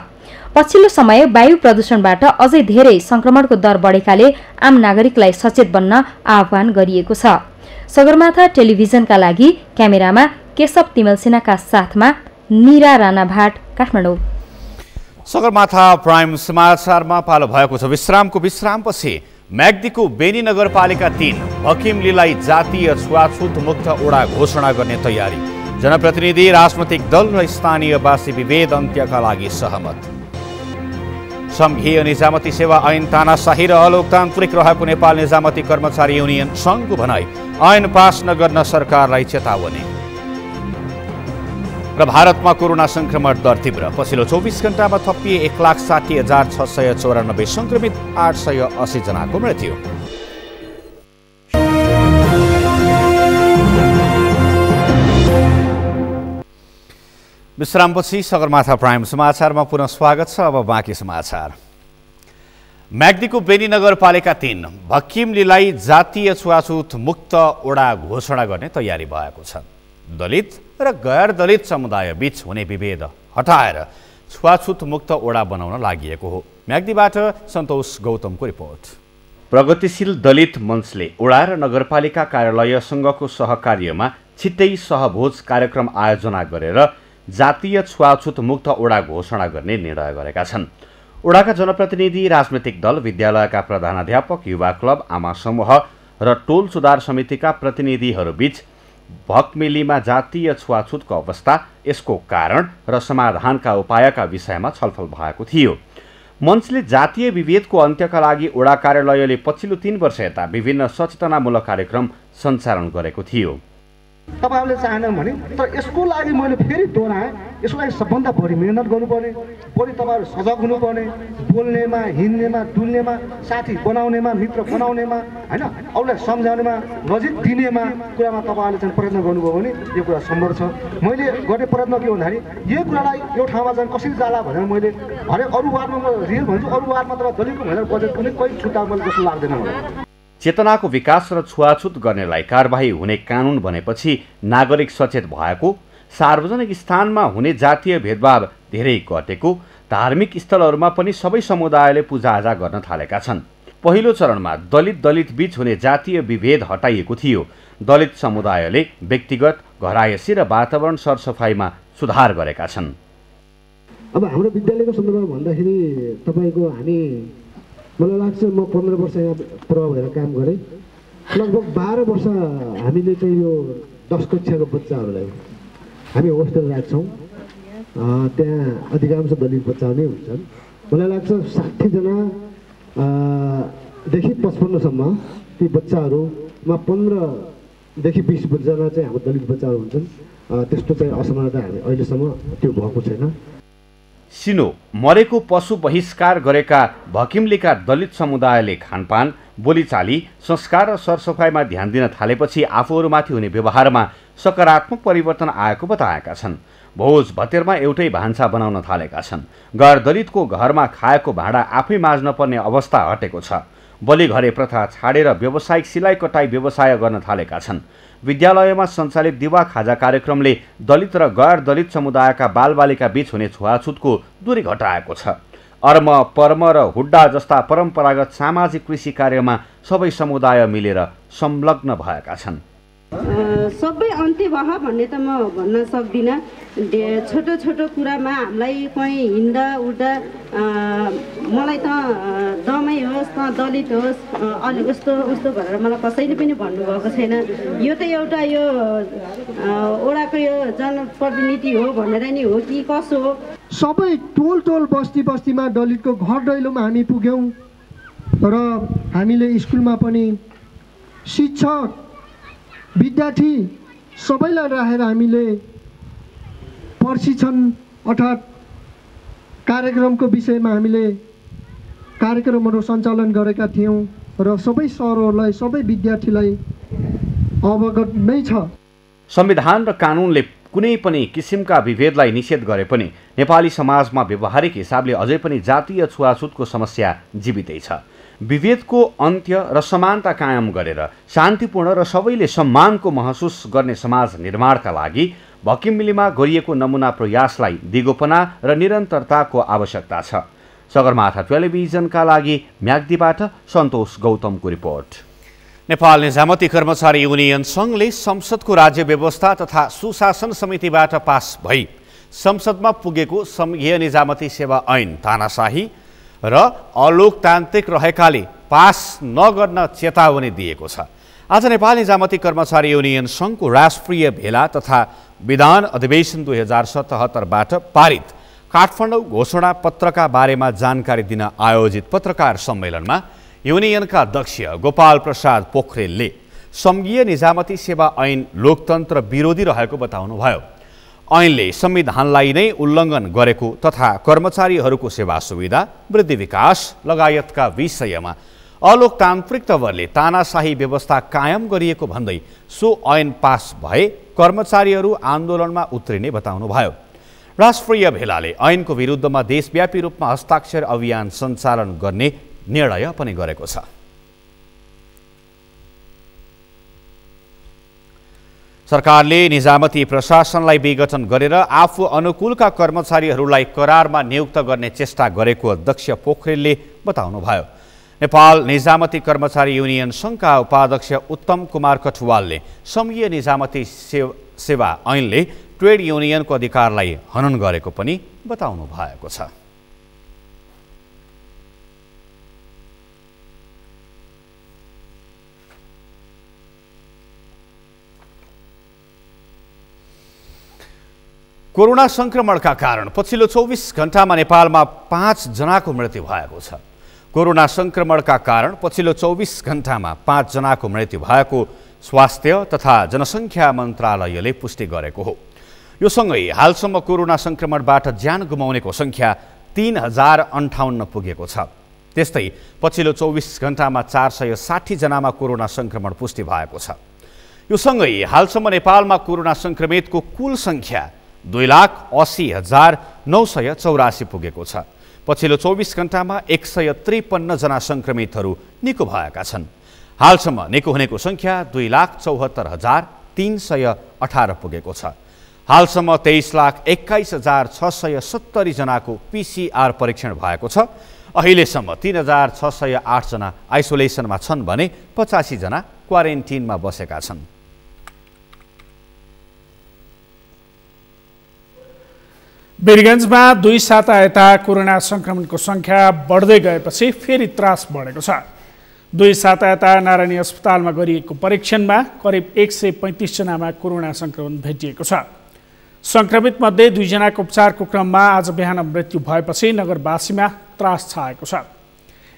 पछिल्लो समय वायु प्रदूषणबाट अझै धेरै संक्रमणको दर बढेकाले आम नागरिकलाई सचेत बन्न आह्वान गरिएको छ। सगरमाथा टेलिभिजनका लागि क्यामेरामा केशव तिमलसिन्हाका साथमा निरा राणा भाट, काठमाडौँ। सगरमाथा प्राइम समाचारमा पालो भएको छ विश्रामको। विश्रामपछि म्याग्दीको बेनी नगरपालिका 3 हकिमलीलाई जातीय छुवाछुत मुक्त ओडा घोषणा गर्ने तयारी। जनप्रतिनिधि, राजनैतिक दल र स्थानीयवासी विभेद अन्त्यका लागि सहमत। संघीय निजामती सेवा ऐन तानाशाही र अलोकतान्त्रिक रहेको नेपाल निजामती कर्मचारी युनियन सङ्घको भनाई। ऐन पास नगर्न सरकारलाई चेतावनी। र भारतमा कोरोना संक्रमण दर तीव्र। पछिल्लो 24 घण्टामा थपिए 1,60,694 संक्रमित, 880 जनाको मृत्यु। विश्रामपछि सगरमाथा प्राइम समाचारमा पुनः स्वागत छ। अब बाँकी समाचार। म्याग्दीको बेनी नगरपालिका 3 भक्किमलीलाई जातीय छुवाछुत मुक्त ओडा घोषणा गर्ने तयारी भएको छ। दलित र गैर दलित समुदाय बीच हुने विभेद हटाएर छुवाछुत मुक्त ओडा बनाउन लागि हो। म्याग्दीबाट सन्तोष गौतमको रिपोर्ट। प्रगतिशील दलित मञ्चले ओडा र नगरपालिका कार्यालयसँगको सहकार्यमा छिट्टै सहभोज कार्यक्रम आयोजना गरेर जातीय छुवाछुत मुक्त ओडा घोषणा गर्ने निर्णय गरेका छन्। ओडाका जनप्रतिनिधि, राजनैतिक दल, विद्यालयका प्रधानाध्यापक, युवा क्लब, आमा समूह र टोल सुधार समितिका प्रतिनिधिहरूबीच भक्कमिलीमा जातीय छुवाछुतको अवस्था, यसको कारण र समाधानका उपायका विषयमा छलफल भएको थियो। मञ्चले जातीय विभेदको अन्त्यका लागि ओडा कार्यालयले पछिल्लो 3 वर्ष यता विभिन्न सचेतनामूलक कार्यक्रम सञ्चालन गरेको थियो। तपाईहरुले चाहेनन् भने तर यसको लागि मैले फेरि दोहोऱ्याएँ, यसको लागि सबभन्दा बढी मेहनत गर्नुपर्ने, बढी तपाईहरु सजग हुनुपर्ने, बोल्नेमा, हिँड्नेमा, डुल्नेमा, साथी बनाउनेमा, मित्र बनाउनेमा, हैन, अरूलाई सम्झाउनेमा, नजिक दिनेमा कुरामा तपाईहरुले चाहिँ प्रयत्न गर्नुभयो भने यो कुरा सम्भव छ। मैले गर्ने प्रयत्न के भन्दाखेरि यो कुरालाई यो ठाउँमा चाहिँ कसरी जाला भनेर मैले हरेक अरु वार्डमा रियल भन्छु, अरु वार्डमा त दलितको भनेर बजेट कुनै कोही छुट्टा मैले जस्तो लाग्दैन मलाई। चेतनाको विकास र छुवाछुत गर्नेलाई कारबाही हुने कानुन बनेपछि नागरिक सचेत भएको, सार्वजनिक स्थानमा हुने जातीय भेदभाव धेरै घटेको, धार्मिक स्थलहरूमा पनि सबै समुदायले पूजाआजा गर्न थालेका छन्। पहिलो चरणमा दलित बीच हुने जातीय विभेद हटाइएको थियो। दलित समुदायले व्यक्तिगत घरायसी र वातावरण सरसफाइमा सुधार गरेका छन्। अब हाम्रो विद्यालयको सन्दर्भमा भन्दाखेरि तपाईको हामी मलाई लाग्छ म 15 वर्ष यहाँ प्रभाव भएर काम गरेँ। लगभग 12 वर्ष हामीले चाहिँ यो 10 कक्षाको बच्चाहरूलाई हामी होस्टेल राख्छौँ। त्यहाँ अधिकांश दलित बच्चाहरू नै हुन्छन्। मलाई लाग्छ 60 जना देखि 55 सम्म ती बच्चाहरूमा 15 देखि 20 जना चाहिँ हाम्रो दलित बच्चाहरू हुन्छन्। त्यस्तो चाहिँ असमानता हामी अहिलेसम्म त्यो भएको छैन। सिनो मरेको पशु बहिष्कार गरेका भक्किमलीका दलित समुदायले खानपान, बोलीचाली, संस्कार र सरसफाइमा ध्यान दिन थालेपछि आफूहरूमाथि हुने व्यवहारमा सकारात्मक परिवर्तन आएको बताएका छन्। भोज भतेरमा एउटै भान्सा बनाउन थालेका छन्। गैर दलितको घरमा खाएको भाँडा आफै माझ्न पर्ने अवस्था हटेको छ। बलिघरे प्रथा छाडेर व्यावसायिक सिलाइ कटाई व्यवसाय गर्न थालेका छन्। विद्यालयमा सञ्चालित दिवा खाजा कार्यक्रमले दलित र गैर दलित समुदायका बालबालिका बीच हुने छुवाछुतको दूरी घटाएको छ। अर्म, पर्म र हुड्डा जस्ता परम्परागत सामाजिक कृषि कार्यमा सबै समुदाय मिलेर संलग्न भएका छन्। सबै अन्त्य भयो भन्ने त म भन्न सक्दिनँ। छोटो छोटो कुरामा हामीलाई कहीँ हिँड्दा उड्दा मलाई त दमै होस्, त दलित होस्, अलि उस्तो उस्तो भनेर मलाई कसैले पनि भन्नुभएको छैन। यो त एउटा यो ओडाको यो जनप्रतिनिधि हो भनेर नि हो कि कसो हो। सबै टोल टोल बस्ती बस्तीमा दलितको घर दैलोमा हामी पुग्यौँ र हामीले स्कुलमा पनि शिक्षक, विद्यार्थी सबैलाई राखेर हामीले प्रशिक्षण अर्थात् कार्यक्रमको विषयमा हामीले कार्यक्रमहरू सञ्चालन गरेका थियौँ र सबै सरहरूलाई, सबै विद्यार्थीलाई अवगत नै छ। संविधान र कानुनले कुनै पनि किसिमका विभेदलाई निषेध गरे पनि नेपाली समाजमा व्यवहारिक हिसाबले अझै पनि जातीय छुवाछुतको समस्या जीवितै छ। विभेदको अन्त्य र समानता कायम गरेर शान्तिपूर्ण र सबैले सम्मानको महसुस गर्ने समाज निर्माणका लागि भक्किमलीमा गरिएको नमुना प्रयासलाई दिगोपना र निरन्तरताको आवश्यकता छ। सगरमाथा टेलिभिजनका लागि म्याग्दीबाट सन्तोष गौतमको रिपोर्ट। नेपाल निजामती कर्मचारी युनियन सङ्घले संसदको राज्य व्यवस्था तथा सुशासन समितिबाट पास भई संसदमा पुगेको सङ्घीय निजामती सेवा ऐन तानाशाही र अलोकतान्त्रिक रहेकाले पास नगर्न चेतावनी दिएको छ। आज नेपाल निजामती कर्मचारी युनियन सङ्घको राष्ट्रिय भेला तथा विधान अधिवेशन 2077बाट पारित काठमाडौँ घोषणा पत्रका बारेमा जानकारी दिन आयोजित पत्रकार सम्मेलनमा युनियनका अध्यक्ष गोपाल प्रसाद पोखरेलले सङ्घीय निजामती सेवा ऐन लोकतन्त्र विरोधी रहेको बताउनुभयो। ऐनले संविधानलाई नै उल्लङ्घन गरेको तथा कर्मचारीहरूको सेवा सुविधा, वृद्धि विकास लगायतका विषयमा अलोकतान्त्रिक तवरले तानाशाही व्यवस्था कायम गरिएको भन्दै सो ऐन पास भए कर्मचारीहरू आन्दोलनमा उत्रिने बताउनुभयो। राष्ट्रिय भेलाले ऐनको विरुद्धमा देशव्यापी रूपमा हस्ताक्षर अभियान सञ्चालन गर्ने निर्णय पनि गरेको छ। सरकारले निजामती प्रशासनलाई विघटन गरेर आफू अनुकूलका कर्मचारीहरूलाई करारमा नियुक्त गर्ने चेष्टा गरेको अध्यक्ष पोखरेलले बताउनुभयो। नेपाल निजामती कर्मचारी युनियन सङ्घका उपाध्यक्ष उत्तम कुमार कटुवालले संघीय निजामती सेवा ऐनले ट्रेड युनियनको अधिकारलाई हनन गरेको पनि बताउनु भएको छ। कोरोना संक्रमणका कारण पछिल्लो 24 घण्टामा नेपालमा 5 जनाको मृत्यु भएको छ। कोरोना संक्रमणका कारण पछिल्लो 24 घण्टामा 5 जनाको मृत्यु भएको स्वास्थ्य तथा जनसङ्ख्या मन्त्रालयले पुष्टि गरेको हो। यो सँगै हालसम्म कोरोना संक्रमणबाट ज्यान गुमाउनेको सङ्ख्या 3058 पुगेको छ। त्यस्तै पछिल्लो 24 घण्टामा 460 जनामा कोरोना संक्रमण पुष्टि भएको छ। यो सँगै हालसम्म नेपालमा कोरोना संक्रमितको कुल सङ्ख्या 2,80,984 पुगेको छ। पछिल्लो 24 घण्टामा 153 जना संक्रमितहरू निको भएका छन्। हालसम्म निको हुनेको सङ्ख्या 2,74,318 पुगेको छ। हालसम्म 23,21,670 जनाको PCR परीक्षण भएको छ। अहिलेसम्म 3,608 जना आइसोलेसनमा छन् भने 85 जना क्वारेन्टिनमा बसेका छन्। वीरगञ्जमा 2 साता यता कोरोना संक्रमणको सङ्ख्या बढ्दै गएपछि फेरि त्रास बढेको छ। 2 साता यता नारायणी अस्पतालमा गरिएको परीक्षणमा करिब 135 जनामा कोरोना संक्रमण भेटिएको छ। संक्रमित मध्ये 2 जनाको उपचारको क्रममा आज बिहान मृत्यु भएपछि नगरवासीमा त्रास छाएको छ।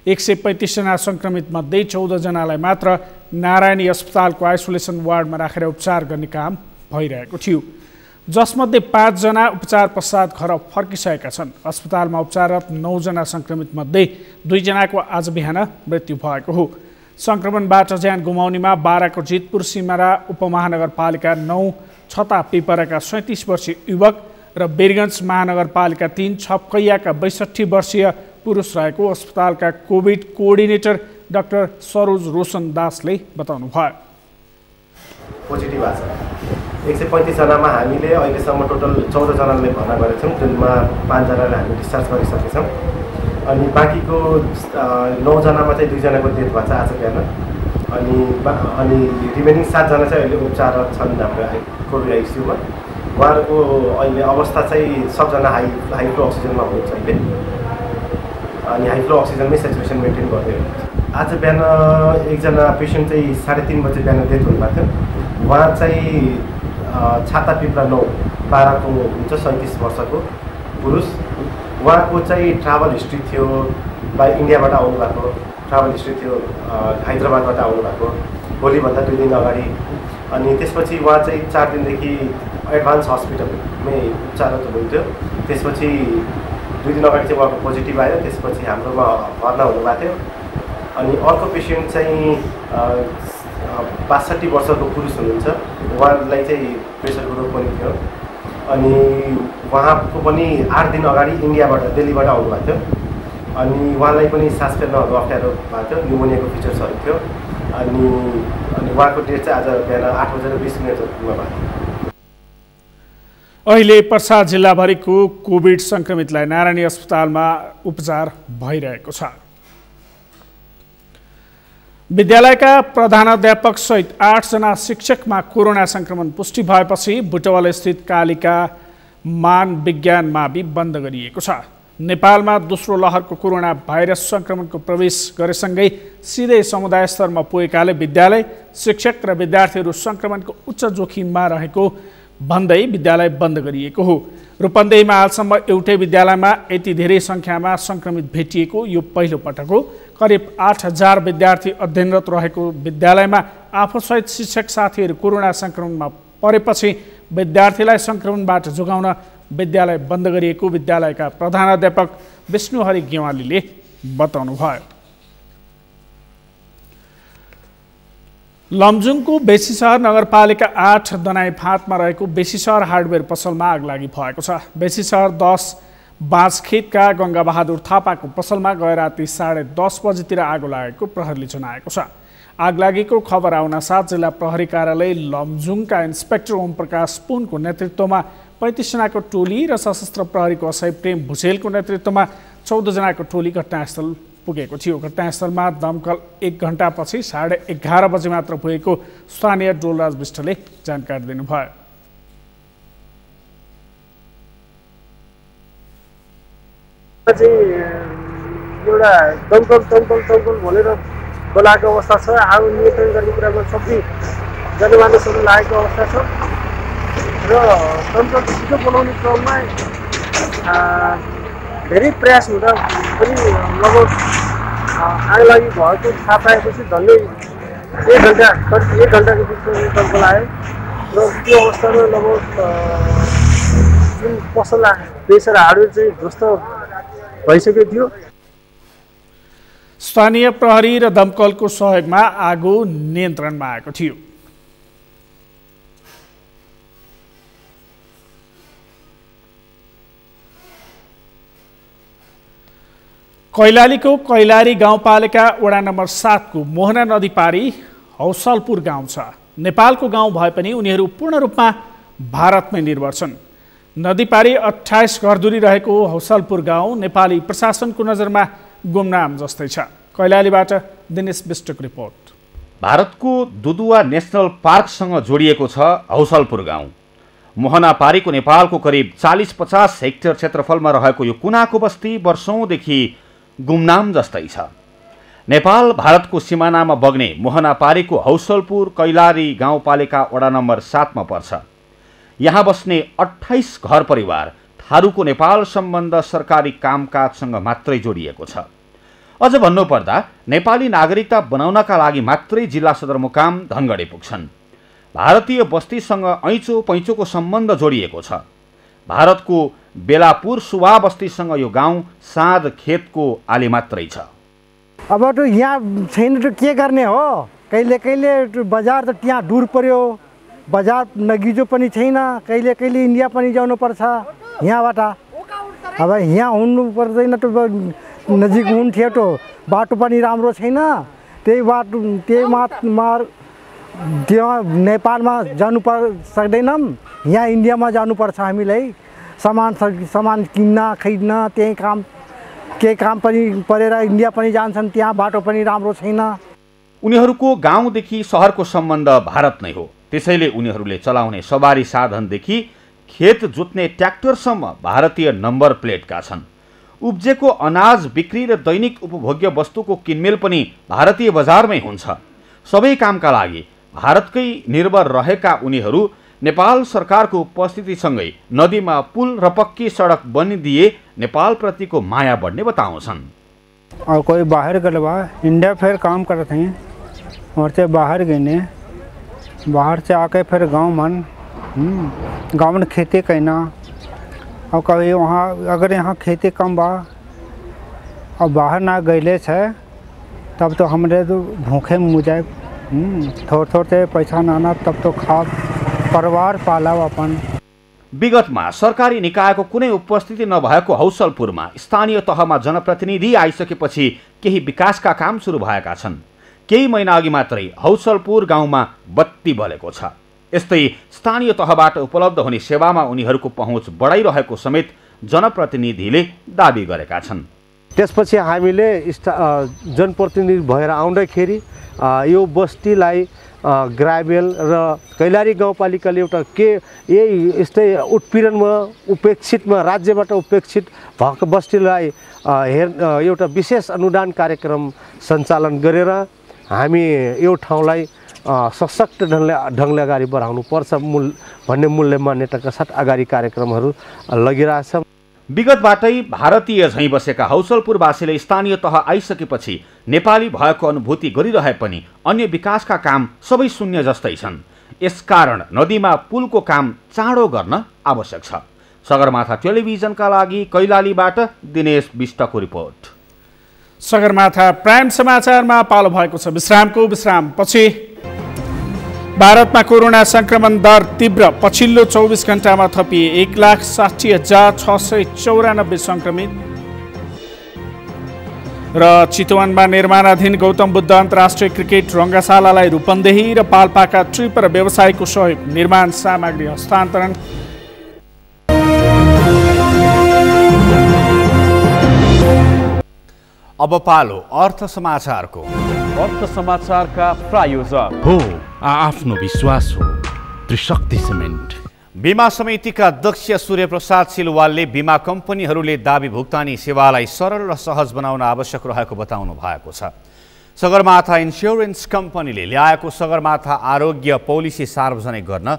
135 जना संक्रमित मध्ये 14 जनालाई मात्र नारायणी अस्पतालको आइसोलेसन वार्डमा राखेर उपचार गर्ने काम भइरहेको थियो, जसमध्ये 5 जना उपचार पश्चात घर फर्किसकेका छन्। अस्पतालमा उपचाररत 9 जना संक्रमित मध्ये 2 जनाको आज बिहान मृत्यु भएको हो। संक्रमणबाट ज्यान गुमाउनेमा बाराको जितपुर सिमरा उपमहानगरपालिका 9 छता पिपराका 37 वर्षीय युवक र वीरगञ्ज महानगरपालिका 3 छपकैयाका 62 वर्षीय पुरुष रहेको अस्पतालका covid coordinator doctor Saroj Roshan दासले बताउनुभयो। पोजिटिभ आएको छ 135 जनामा हामीले अहिलेसम्म टोटल 14 जनाले भर्ना गरेका छौँ, जुनमा 5 जनालाई हामी डिस्चार्ज गरिसकेछौँ। अनि बाँकीको 9 जनामा चाहिँ 2 जनाको डेथ भएको छ आज बिहान। अनि रिमेनिङ 7 जना चाहिँ अहिले उपचाररत छन् हाम्रो कोभिड आइसियुमा। उहाँहरूको अहिले अवस्था चाहिँ सबजना हाई फ्लो अक्सिजनमा हुनुहुन्छ अहिले, अनि हाई फ्लो अक्सिजनमै सेचुरेसन मेन्टेन गर्दै हुनुहुन्छ। आज बिहान एकजना पेसेन्ट चाहिँ 3:30 बजे बिहान डेथ हुनुभएको थियो। उहाँ चाहिँ छाता पिप्रा 9 बाराको हुन्छ, 37 वर्षको पुरुष। उहाँको चाहिँ ट्राभल हिस्ट्री थियो, इन्डियाबाट आउनुभएको ट्राभल हिस्ट्री थियो, हैदराबादबाट आउनुभएको भोलिभन्दा 2 दिन अगाडि। अनि त्यसपछि उहाँ चाहिँ 4 दिनदेखि एडभान्स हस्पिटलमै उपचाररत हुनुहुन्थ्यो। त्यसपछि 2 दिन अगाडि चाहिँ उहाँको पोजिटिभ आयो, त्यसपछि हाम्रोमा भर्ना हुनुभएको थियो। अनि अर्को पेसेन्ट चाहिँ 62 वर्षको पुरुष हुनुहुन्छ। उहाँलाई चाहिँ प्रेसरको रोग पनि थियो। अनि उहाँको पनि 8 दिन अगाडि इन्डियाबाट दिल्लीबाट आउनुभएको थियो। अनि उहाँलाई पनि सास फेर्नहरू अप्ठ्यारो भएको थियो, न्युमोनियाको फिचर्सहरू थियो। अनि उहाँको डेट चाहिँ आज बिहान 8:20 भएको थियो। अहिले पर्सा जिल्लाभरिको कोभिड संक्रमितलाई नारायणी अस्पतालमा उपचार भइरहेको छ। विद्यालयका प्रधानाध्यापक सहित 8 जना शिक्षकमा कोरोना संक्रमण पुष्टि भएपछि बुटवल स्थित कालिका मान विज्ञान मावि बन्द गरिएको छ। नेपालमा दोस्रो लहरको कोरोना भाइरस संक्रमणको प्रवेश गरेसँगै सिधै समुदाय स्तरमा पुगेकाले विद्यालय, शिक्षक र विद्यार्थीहरू संक्रमणको उच्च जोखिममा रहेको भन्दै विद्यालय बन्द गरिएको हो। रूपन्देहीमा हालसम्म एउटै विद्यालयमा यति धेरै सङ्ख्यामा संक्रमित भेटिएको यो पहिलो पटक हो। करिब 8000 विद्यार्थी अध्ययनरत रहेको विद्यालयमा आफूसहित शिक्षक साथीहरू कोरोना संक्रमणमा परेपछि विद्यार्थीलाई सङ्क्रमणबाट जोगाउन विद्यालय बन्द गरिएको विद्यालयका प्रधानाध्यापक विष्णुहरि गेवालीले बताउनुभयो। लमजुङको बेसीसहर नगरपालिका 8 दनाई फाँटमा रहेको बेसीसहर हार्डवेयर पसलमा आगलागी भएको छ। बेसीसहर 10 बाँसखेतका गङ्गाबहादुर थापाको पसलमा गए राति 10:30 बजेतिर आगो लागेको प्रहरीले जनाएको छ। आगलागीको खबर आउनासाथ जिल्ला प्रहरी कार्यालय लमजुङका इन्सपेक्टर ओमप्रकाश पुनको नेतृत्वमा 35 जनाको टोली र सशस्त्र प्रहरीको असै प्रेम भुजेलको नेतृत्वमा 14 जनाको टोली घटनास्थल पुगेको थियो। घटनास्थलमा दमकल 1 घण्टापछि 11:30 बजे मात्र पुगेको स्थानीय डोलराज विष्टले जानकारी दिनुभयो। एउटा दमकल भनेर बोलाएको अवस्था छ। आगो नियन्त्रण गर्ने कुरामा सबै जनमानसहरू लागेको अवस्था छ र दमकल छिटो बोलाउने क्रममा धेरै प्रयास हुँदा पनि लगभग आगलागी भएको थाहा पाएपछि झन्डै 1 घन्टाको बिचमा दमकल आयो र त्यो अवस्थामा लगभग जुन पसल बेचेर हार्डवेयर चाहिँ ध्वस्त भइसकेको थियो। स्थानीय प्रहरी र दमकलको सहयोगमा आगो नियन्त्रणमा आएको थियो। कैलालीको कैलारी गाउँपालिका वडा नम्बर 7 को मोहना नदी पारी हौसलपुर गाउँ छ। नेपालको गाउँ भए पनि उनीहरू पूर्ण रूपमा भारतमै निर्भर छन्। नदी पारी 28 घरधुरी रहेको हौसलपुर गाउँ नेपाली प्रशासनको नजरमा गुमनाम जस्तै छ। कैलालीबाट दिनेश बिष्टको रिपोर्ट। भारतको दुदुवा नेसनल पार्कसँग जोडिएको छ हौसलपुर गाउँ। मोहना पारीको नेपालको करिब 40-50 हेक्टर क्षेत्रफलमा रहेको यो कुनाको बस्ती वर्षौंदेखि गुमनाम जस्तै छ। नेपाल भारतको सिमानामा बग्ने मोहना पारीको हौसलपुर कैलाली गाउँपालिका वडा नम्बर 7 मा पर्छ। यहाँ बस्ने 28 घर परिवार थारूको नेपाल सम्बन्ध सरकारी कामकाजसँग मात्रै जोडिएको छ। अझ भन्नुपर्दा नेपाली नागरिकता बनाउनका लागि मात्रै जिल्ला सदरमुकाम धनगढी पुग्छन्। भारतीय बस्तीसँग ऐँचो पैँचोको सम्बन्ध जोडिएको छ। भारतको बेलापुर सुवा बस्तीसँग यो गाउँ साँध खेतको आली मात्रै छ। अब त यहाँ छैन त के गर्ने हो। कहिले बजार त त्यहाँ दूर पर्यो, बजार नगिजो पनि छैन। कहिले इन्डिया पनि जानु पर्छ यहाँबाट। अब यहाँ हुनु पर्दैन त नजिक हुन्थ्यो त। बाटो पनि राम्रो छैन। त्यही त्यहाँ नेपालमा जानु सक्दैनौँ। यहाँ इन्डियामा जानुपर्छ हामीलाई सामान किन्न खरिद्न। त्यही काम पनि परेर इन्डिया पनि जान्छन्। त्यहाँ बाटो पनि राम्रो छैन। उनीहरूको गाउँदेखि सहरको सम्बन्ध भारत नै हो। त्यसैले उनीहरूले चलाउने सवारी साधनदेखि खेत जोत्ने ट्र्याक्टरसम्म भारतीय नम्बर प्लेटका छन्। उब्जेको अनाज बिक्री र दैनिक उपभोग्य वस्तुको किनमेल पनि भारतीय बजारमै हुन्छ। सबै कामका लागि भारतकै निर्भर रहेका उनीहरू नेपाल सरकारको उपस्थितिसँगै नदीमा पुल र पक्की सडक बनिदिए नेपालप्रतिको माया बढ्ने बताउँछन्। और कोई बाहर गए इंडिया फिर काम करते हैं और से बाहर गए, बाहर से आके फिर गाँव में खेती करना। और कभी वहाँ अगर यहाँ खेती कम बा और बाहर ना गए छे तब तो हमरे तो भूखे मुँह जाए। थोड़े पैसा नाना तब तो खा परिवार पालाव अपन। विगतमा सरकारी निकायको कुनै उपस्थिति नभएको हौसलपुरमा स्थानीय तहमा जनप्रतिनिधि आइसकेपछि केही विकासका काम सुरु भएका छन्। केही महिना अघि मात्रै हौसलपुर गाउँमा बत्ती बलेको छ। यस्तै स्थानीय तहबाट उपलब्ध हुने सेवामा उनीहरूको पहुँच बढाइरहेको समेत जनप्रतिनिधिले दाबी गरेका छन्। त्यसपछि हामीले जनप्रतिनिधि भएर आउँदाखेरि यो बस्तीलाई ग्राभेल र कैलाली गाउँपालिकाले एउटा यस्तै उत्पीडनमा उपेक्षितमा राज्यबाट उपेक्षित भएको बस्तीलाई एउटा विशेष अनुदान कार्यक्रम सञ्चालन गरेर हामी यो ठाउँलाई सशक्त ढङ्गले अगाडि बढाउनु पर्छ भन्ने मूल्य मान्यताका साथ अगाडि कार्यक्रमहरू लगिरहेछ। विगतबाटै भारतीय झैँ बसेका हौसलपुरवासीले स्थानीय तह आइसकेपछि नेपाली भएको अनुभूति गरिरहे पनि अन्य विकासका काम सबै शून्य जस्तै छन्। यसकारण नदीमा पुलको काम चाँडो गर्न आवश्यक छ। सगरमाथा टेलिभिजनका लागि कैलालीबाट दिनेश विष्टको रिपोर्ट। सगरमाथा प्राइम समाचारमा पालो भएको छ विश्रामपछि। भारतमा कोरोना संक्रमण दर तीव्र, पछिल्लो 24 घण्टामा थपिए 1,60,694 संक्रमित। र चितवनमा निर्माणाधीन गौतम बुद्ध अन्तर्राष्ट्रिय क्रिकेट रङ्गशालालाई रूपन्देही र पाल्पाका ट्रिप र व्यवसायको सहयोग निर्माण सामग्री हस्तान्तरण। अब पालो अर्थ समाचारको। अर्थ समाचारका प्रायोजक हो आफ्नो विश्वास हो त्रिशक्ति सिमेन्ट। बीमा समितिका अध्यक्ष सूर्यप्रसाद सिलवालले बीमा कम्पनीहरूले दाबी भुक्तानी सेवालाई सरल र सहज बनाउन आवश्यक रहेको बताउनु भएको छ। सगरमाथा इन्स्योरेन्स कम्पनीले ल्याएको सगरमाथा आरोग्य पोलिसी सार्वजनिक गर्न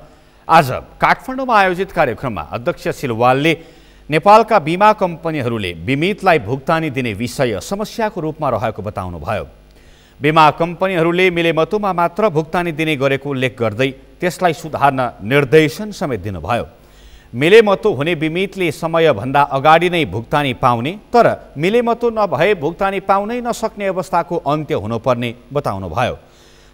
आज काठमाडौँमा आयोजित कार्यक्रममा अध्यक्ष सिलवालले नेपालका बीमा कम्पनीहरूले बिमितलाई भुक्तानी दिने विषय समस्याको रूपमा रहेको बताउनुभयो। बीमा कम्पनीहरूले मिलेमतोमा मात्र भुक्तानी दिने गरेको उल्लेख गर्दै त्यसलाई सुधार्न निर्देशन समेत दिनुभयो। मिलेमतो हुने बिमितले समयभन्दा अगाडि नै भुक्तानी पाउने तर मिलेमतो नभए भुक्तानी पाउनै नसक्ने अवस्थाको अन्त्य हुनुपर्ने बताउनुभयो।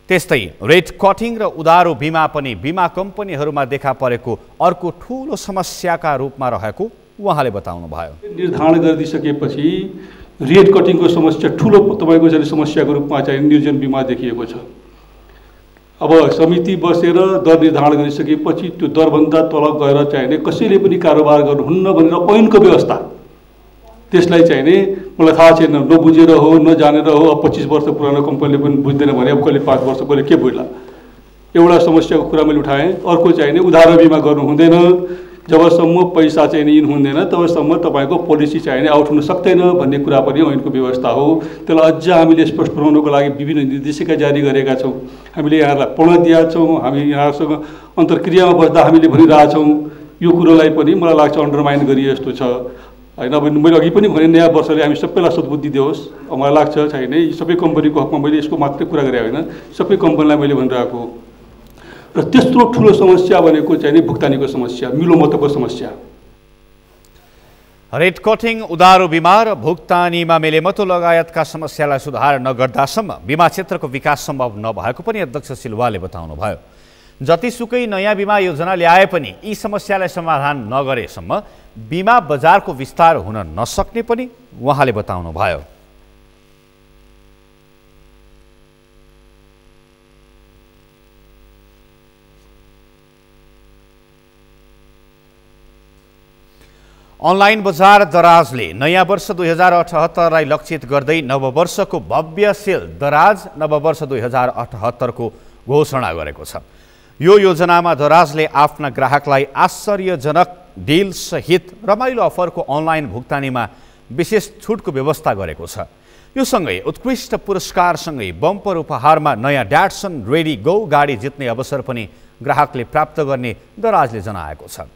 त्यस्तै रेट कटिङ र उधारो बिमा पनि बीमा कम्पनीहरूमा देखा परेको अर्को ठूलो समस्याका रूपमा रहेको उहाँले बताउनुभयो। निर्धारण गरिदिसकेपछि रेट कटिङको समस्या ठुलो तपाईँको चाहिँ समस्याको रूपमा चाहिँ निर्जन बिमा देखिएको छ। अब समिति बसेर दर निर्धारण गरिसकेपछि त्यो दरभन्दा तल गएर चाहिने कसैले पनि कारोबार गर्नुहुन्न भनेर ऐनको व्यवस्था त्यसलाई चाहिने मलाई थाहा छैन, नबुझेर हो नजानेर हो। अब 25 वर्ष पुरानो कम्पनीले पनि बुझ्दैन भने अब कहिले 5 वर्ष पहिले के बुझ्ला। एउटा समस्याको कुरा मैले उठाएँ। अर्को चाहिने उधारो बिमा गर्नु हुँदैन। जबसम्म पैसा चाहिँ इन हुँदैन तबसम्म तपाईँको पोलिसी चाहिने आउट हुन सक्दैन भन्ने कुरा पनि ऐनको व्यवस्था हो। त्यसलाई अझ हामीले स्पष्ट बनाउनको लागि विभिन्न निर्देशिका जारी गरेका छौँ। हामीले यहाँहरूलाई पढ्न दिएका छौँ। हामी यहाँसँग अन्तर्क्रियामा बस्दा हामीले भनिरहेछौँ। यो कुरोलाई पनि मलाई लाग्छ अन्डरमाइन गरिए जस्तो छ होइन। अब मैले अघि पनि भने नयाँ वर्षले हामी सबैलाई सद्बुद्धि दियोस्। मलाई लाग्छ छैन यी सबै कम्पनीको हकमा मैले यसको मात्रै कुरा गरेँ होइन, सबै कम्पनीलाई मैले भनिरहेको। र त्यस्तो ठुलो समस्या भनेको चाहिँ नि भुक्तानीको समस्या, मिलोमतोको समस्या। रेट कटिङ, उधारो बिमा र भुक्तानीमा मिलेमतो लगायतका समस्यालाई सुधार नगर्दासम्म बिमा क्षेत्रको विकास सम्भव नभएको पनि अध्यक्ष सिलवालले बताउनुभयो। जतिसुकै नयाँ बिमा योजना ल्याए पनि यी समस्यालाई समाधान नगरेसम्म बिमा बजारको विस्तार हुन नसक्ने पनि उहाँले बताउनुभयो। अनलाइन बजार दराजले नयाँ वर्ष 2078लाई लक्षित गर्दै नववर्षको भव्य सेल दराज नववर्ष 2078 को घोषणा गरेको छ। यो योजनामा दराजले आफ्ना ग्राहकलाई आश्चर्यजनक डिल सहित रमाइलो अफरको अनलाइन भुक्तानीमा विशेष छुटको व्यवस्था गरेको छ। यो सँगै उत्कृष्ट पुरस्कारसँगै बम्पर उपहारमा नयाँ ड्याटसन रेडी गो गाडी जित्ने अवसर पनि ग्राहकले प्राप्त गर्ने दराजले जनाएको छ।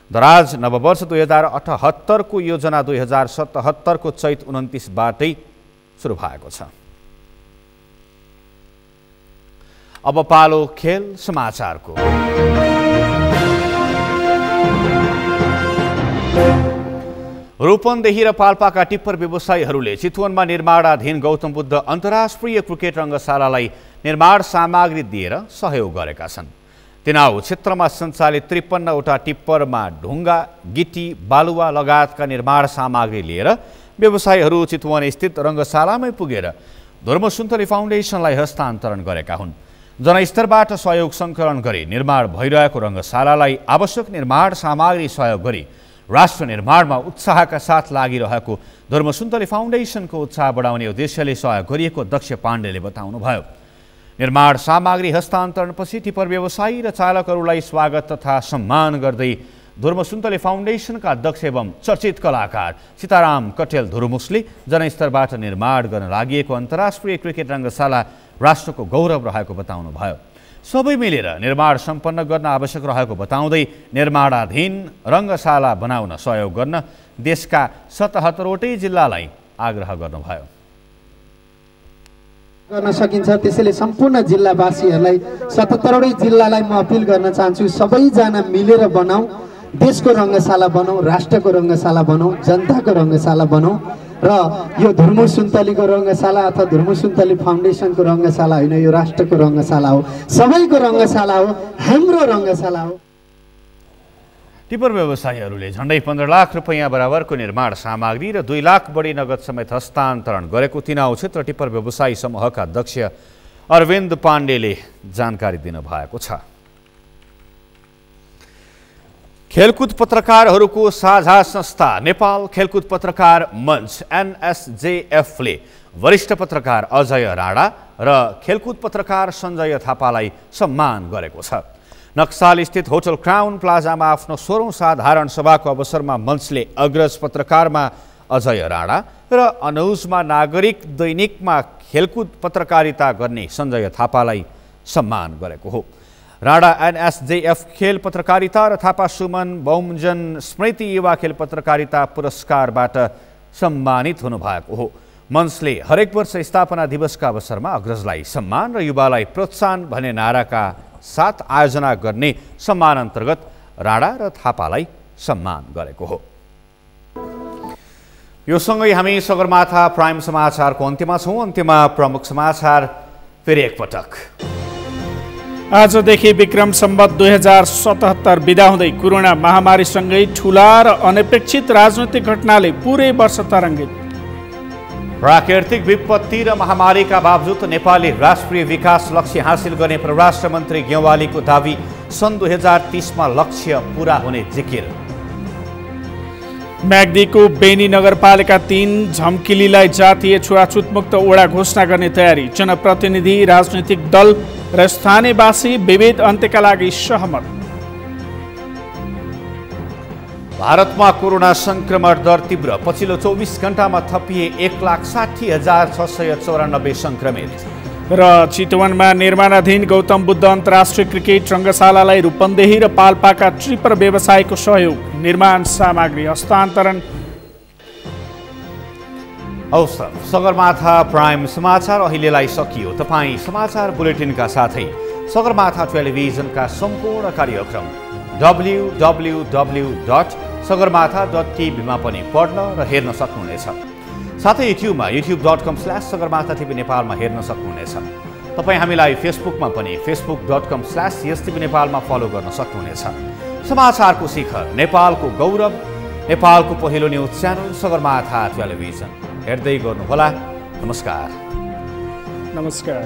दराज नववर्ष 2078 को योजना 2077 को चैत 29 बाटै सुरु भएको छ। अब पालो खेल समाचारको। रूपन्देही र पाल्पाका टिप्पर व्यवसायीहरूले चितवनमा निर्माणाधीन गौतम बुद्ध अन्तर्राष्ट्रिय क्रिकेट रङ्गशालालाई निर्माण सामग्री दिएर सहयोग गरेका छन्। तिनाउ क्षेत्रमा सञ्चालित 53वटा टिप्परमा ढुङ्गा, गिटी, बालुवा लगायतका निर्माण सामग्री लिएर व्यवसायीहरू चितवन स्थित रङ्गशालामै पुगेर धर्मसुन्तली फाउन्डेसनलाई हस्तान्तरण गरेका हुन्। जनस्तरबाट सहयोग सङ्कलन गरी निर्माण भइरहेको रङ्गशालालाई आवश्यक निर्माण सामग्री सहयोग गरी राष्ट्र निर्माणमा उत्साहका साथ लागिरहेको धर्मसुन्तली फाउन्डेसनको उत्साह बढाउने उद्देश्यले सहयोग गरिएको अध्यक्ष पाण्डेले बताउनुभयो। निर्माण सामग्री हस्तान्तरणपछि टिप्पर व्यवसायी र चालकहरूलाई स्वागत तथा सम्मान गर्दै धर्मसुन्तली फाउन्डेसनका अध्यक्ष एवं चर्चित कलाकार सीताराम कटेल धुरुमुसले जनस्तरबाट निर्माण गर्न लागि अन्तर्राष्ट्रिय क्रिकेट रङ्गशाला राष्ट्रको गौरव रहेको बताउनुभयो। सबै मिलेर निर्माण सम्पन्न गर्न आवश्यक रहेको बताउँदै निर्माणाधीन रङ्गशाला बनाउन सहयोग गर्न देशका 77वटै जिल्लालाई आग्रह गर्नुभयो। गर्न सकिन्छ। त्यसैले सम्पूर्ण जिल्लावासीहरूलाई 77वटै जिल्लालाई म अपिल गर्न चाहन्छु, सबैजना मिलेर बनाऊ, देशको रङ्गशाला बनाऊ, राष्ट्रको रङ्गशाला बनाऊ, जनताको रङ्गशाला बनाऊ र यो धुर्मु सुन्तलीको रङ्गशाला अथवा धुर्मु सुन्तली फाउन्डेसनको रङ्गशाला होइन, यो राष्ट्रको रङ्गशाला हो, सबैको रङ्गशाला हो, हाम्रो रङ्गशाला हो। टिपर व्यवसायीहरूले झण्डै 15 लाख रुपैयाँ बराबरको निर्माण सामग्री र 2 लाख बढी नगद समेत हस्तान्तरण गरेको तिनाउ क्षेत्र टिपर व्यवसायी समूहका अध्यक्ष अरविन्द पाण्डेले जानकारी दिनुभएको छ। खेलकुद पत्रकारहरूको साझा संस्था नेपाल खेलकुद पत्रकार मञ्च NSJF-ले वरिष्ठ पत्रकार अजय राणा र खेलकुद पत्रकार सञ्जय थापालाई सम्मान गरेको छ। नक्साल स्थित होटल क्राउन प्लाजामा आफ्नो 16औं साधारण सभाको अवसरमा मञ्चले अग्रज पत्रकारमा अजय राणा र अनुजमा नागरिक दैनिकमा खेलकुद पत्रकारिता गर्ने सञ्जय थापालाई सम्मान गरेको हो। राणा NSJF खेल पत्रकारिता र थापा सुमन बहुमजन स्मृति युवा खेल पत्रकारिता पुरस्कारबाट सम्मानित हुनुभएको हो। मञ्चले हरेक वर्ष स्थापना दिवसका अवसरमा अग्रजलाई सम्मान र युवालाई प्रोत्साहन भन्ने नाराका साथ आयोजना गर्ने सम्मान अन्तर्गत राणा र थापालाई सम्मान गरेको हो। यो सँगै हामी सगरमाथा प्राइम समाचारको अन्त्यमा छौँ। अन्त्यमा प्रमुख समाचार फेरि एकपटक। आजदेखि विक्रम सम्वत 2077 बिदा हुँदै कोरोना महामारीसँगै ठूला र अनपेक्षित राजनैतिक घटनाले पुरै वर्ष तरङ्गित। प्राकृतिक विपत्ति र महामारीका बावजुद नेपालले राष्ट्रिय विकास लक्ष्य हासिल गर्ने परराष्ट्र मन्त्री गेवालीको दावी। सन् 2030मा लक्ष्य पूरा हुने जिकिर। म्याग्दीको बेनी नगरपालिका 3 झम्किलीलाई जातीय छुवाछुत मुक्त ओडा घोषणा गर्ने तयारी। जनप्रतिनिधि, राजनैतिक दल र स्थानीयवासी विभेद अन्त्यका लागि सहमत। भारतमा कोरोना संक्रमण दर तीव्र। पछिल्लो 24 घण्टामा थपिए 1,60,694 संक्रमित। र चितवनमा निर्माणाधीन गौतम बुद्ध अन्तर्राष्ट्रिय क्रिकेट रङ्गशालालाई रूपन्देही र पाल्पाका ट्रिपर व्यवसायको सहयोग। निर्माण सामग्री हस्तान्तरण। हवस्, सगरमाथा प्राइम समाचार अहिलेलाई सकियो। तपाईँ समाचार बुलेटिनका साथै सगरमाथा टेलिभिजनका सम्पूर्ण कार्यक्रम www.sagarmatha.tv मा पनि पढ्न र हेर्न सक्नुहुनेछ। साथै युट्युबमा youtube.com/sagarmathatv नेपालमा हेर्न सक्नुहुनेछ। तपाईँ हामीलाई फेसबुकमा पनि facebook.com/यस.tv नेपालमा फलो गर्न सक्नुहुनेछ। समाचारको शिखर, नेपालको गौरव, नेपालको पहिलो न्युज च्यानल सगरमाथा टेलिभिजन हेर्दै गर्नुहोला। नमस्कार। नमस्कार।